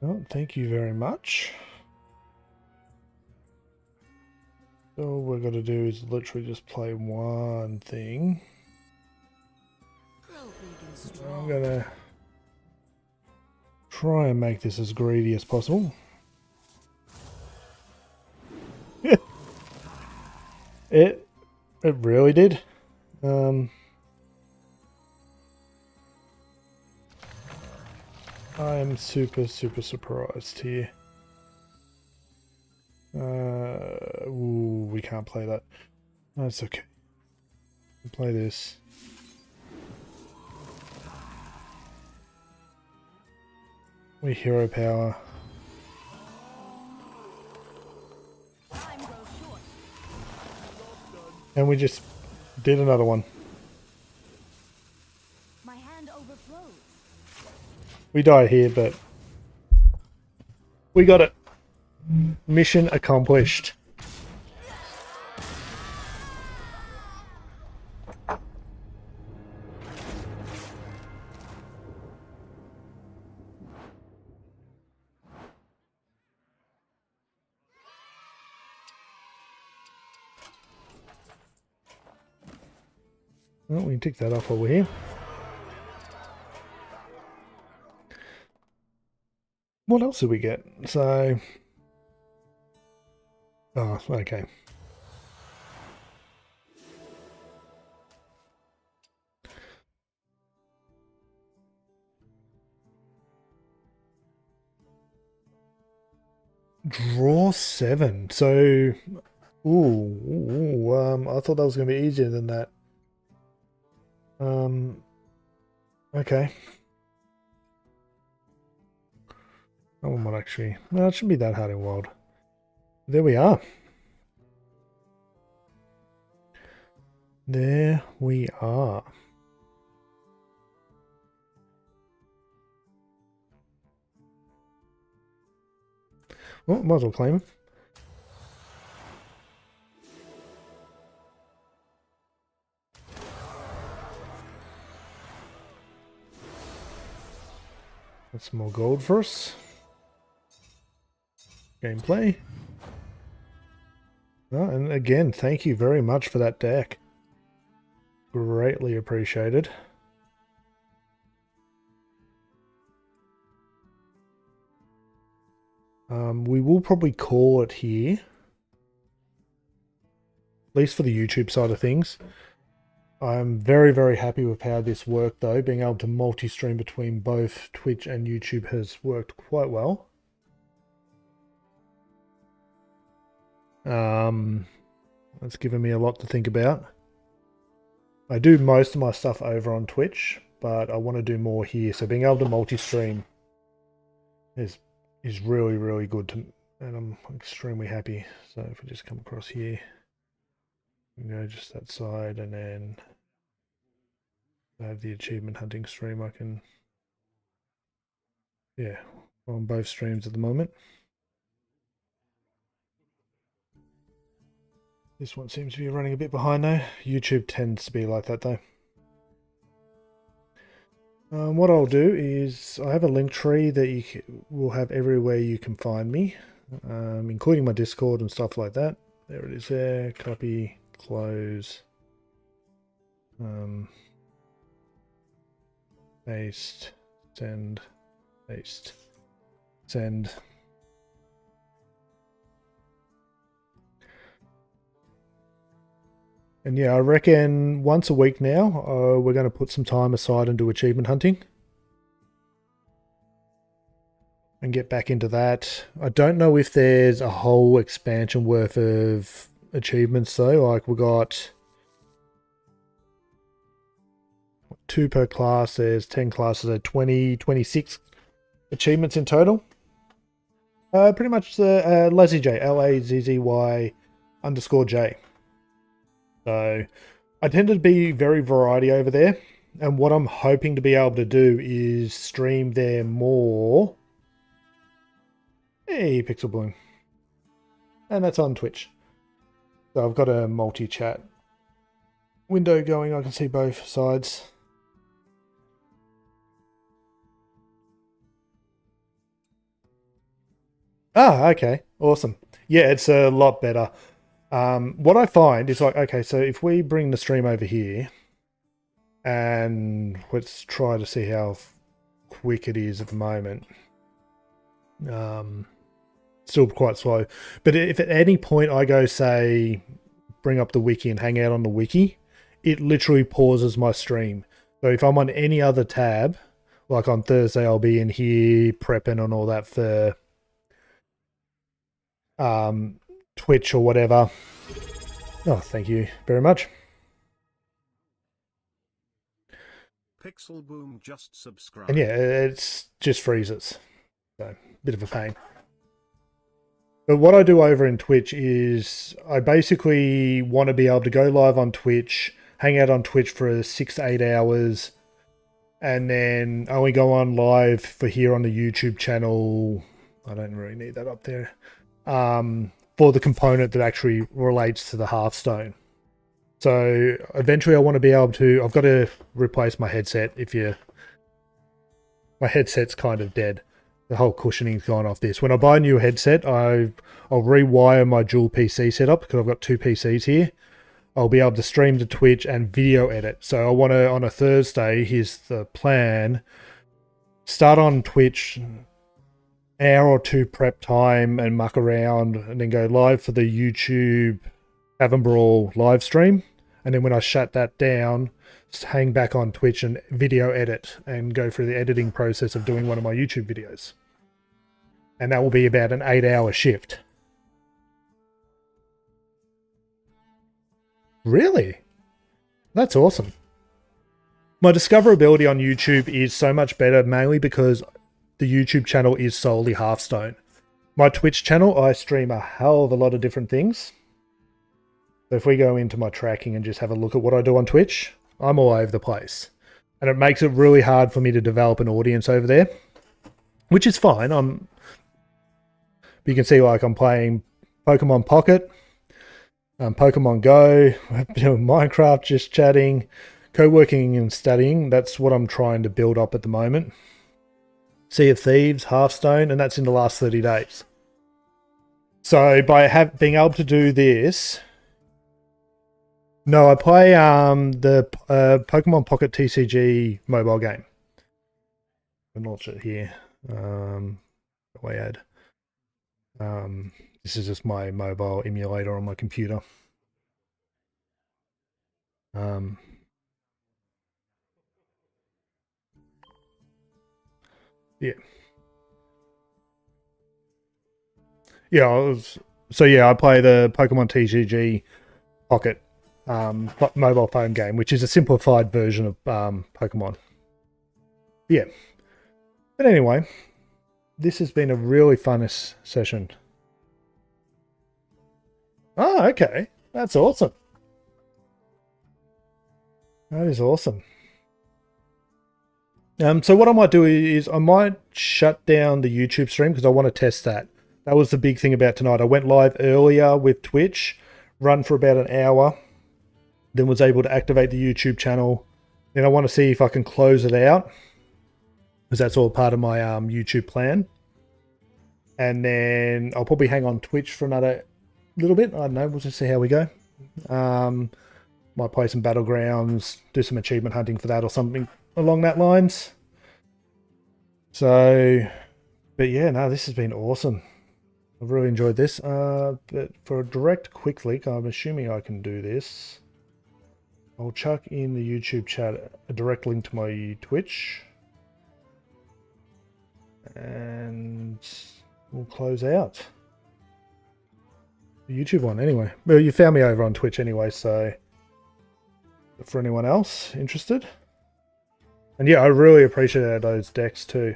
Oh, thank you very much. So all we're going to do is literally just play one thing. I'm going to try and make this as greedy as possible. It really did. I am super surprised here. Ooh, we can't play that. That's okay. We'll play this. We hero power. And we just did another one. My hand overflows. We died here, but we got it. Mission accomplished. Well, we can tick that off while we're here. What else did we get? So, oh, okay. Draw 7. So, I thought that was going to be easier than that. Okay. That one might actually... No, it shouldn't be that hard in Wild. There we are. There we are. Well, might as well claim him. That's more gold for us. Gameplay. Oh, and again, thank you very much for that deck. Greatly appreciated. We will probably call it here. At least for the YouTube side of things. I'm very happy with how this worked though. Being able to multi-stream between both Twitch and YouTube has worked quite well. It's given me a lot to think about. I do most of my stuff over on Twitch, but I want to do more here. So being able to multi-stream is really good to, and I'm extremely happy. So if we just come across here, we go just that side, and then I have the achievement hunting stream. I can, yeah, on both streams at the moment. This one seems to be running a bit behind though. YouTube tends to be like that though. What I'll do is I have a link tree that you will have everywhere you can find me, including my Discord and stuff like that. There it is there. Copy, close, paste, send, paste, send. And yeah, I reckon once a week now, we're going to put some time aside and do achievement hunting. And get back into that. I don't know if there's a whole expansion worth of achievements though. Like we got 2 per class. There's 10 classes at 26 achievements in total. Pretty much the Lazzy J, LAZZY_J. So I tend to be very variety over there, and what I'm hoping to be able to do is stream there more. Hey, Pixel Bloom. And that's on Twitch. So I've got a multi-chat window going. I can see both sides. Ah, okay. Awesome. Yeah, it's a lot better. What I find is like, okay, so if we bring the stream over here and let's try to see how quick it is at the moment. Still quite slow. But if at any point I go, say, bring up the wiki and hang out on the wiki, it literally pauses my stream. So if I'm on any other tab like on Thursday, I'll be in here prepping and all that for Twitch or whatever. Oh, thank you very much. Pixel Boom just subscribed. And yeah, it's just freezes. So, bit of a pain. But what I do over in Twitch is I basically want to be able to go live on Twitch, hang out on Twitch for 6 to 8 hours, and then only go on live for here on the YouTube channel. I don't really need that up there. For the component that actually relates to the Hearthstone. So eventually I want to be able to, I've got to replace my headset my headset's kind of dead. The whole cushioning's gone off this. When I buy a new headset, I'll rewire my dual PC setup because I've got 2 PCs here. I'll be able to stream to Twitch and video edit. So I want to, on a Thursday, here's the plan, start on Twitch, hour or 2 prep time and muck around, and then go live for the YouTube Tavern Brawl live stream. And then when I shut that down, just hang back on Twitch and video edit and go through the editing process of doing one of my YouTube videos. And that will be about an 8-hour shift. Really? That's awesome. My discoverability on YouTube is so much better, mainly because the YouTube channel is solely Hearthstone. My Twitch channel, I stream a hell of a lot of different things. So if we go into my tracking and just have a look at what I do on Twitch, I'm all over the place. And it makes it really hard for me to develop an audience over there, which is fine. You can see like I'm playing Pokemon Pocket, Pokemon Go, doing Minecraft, just chatting, co-working and studying. That's what I'm trying to build up at the moment. Sea of Thieves, Hearthstone, and that's in the last 30 days. So by being able to do this... No, I play the Pokemon Pocket TCG mobile game. I'll launch it here. Way ad. This is just my mobile emulator on my computer. Yeah. Yeah, I play the Pokemon TCG Pocket mobile phone game, which is a simplified version of Pokemon. Yeah. But anyway, this has been a really fun session. Oh, okay. That's awesome. That is awesome. So what I might do is I might shut down the YouTube stream because I want to test that. That was the big thing about tonight. I went live earlier with Twitch, run for about an hour, then was able to activate the YouTube channel. Then I want to see if I can close it out, because that's all part of my YouTube plan. And then I'll probably hang on Twitch for another little bit. I don't know. We'll just see how we go. Might play some Battlegrounds, do some achievement hunting for that or something along that lines. So, but yeah, no, this has been awesome. I've really enjoyed this. But for a direct quick link, I'm assuming I can do this. I'll chuck in the YouTube chat a direct link to my Twitch. And we'll close out the YouTube one anyway. Well, you found me over on Twitch anyway, so for anyone else interested. And yeah, I really appreciate those decks too.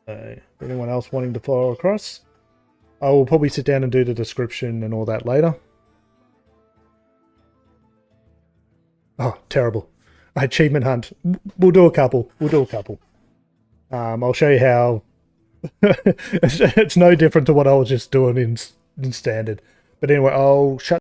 Anyone else wanting to follow across, I will probably sit down and do the description and all that later. Oh, terrible. Achievement hunt. We'll do a couple. I'll show you how. It's no different to what I was just doing in standard. But anyway, I'll shut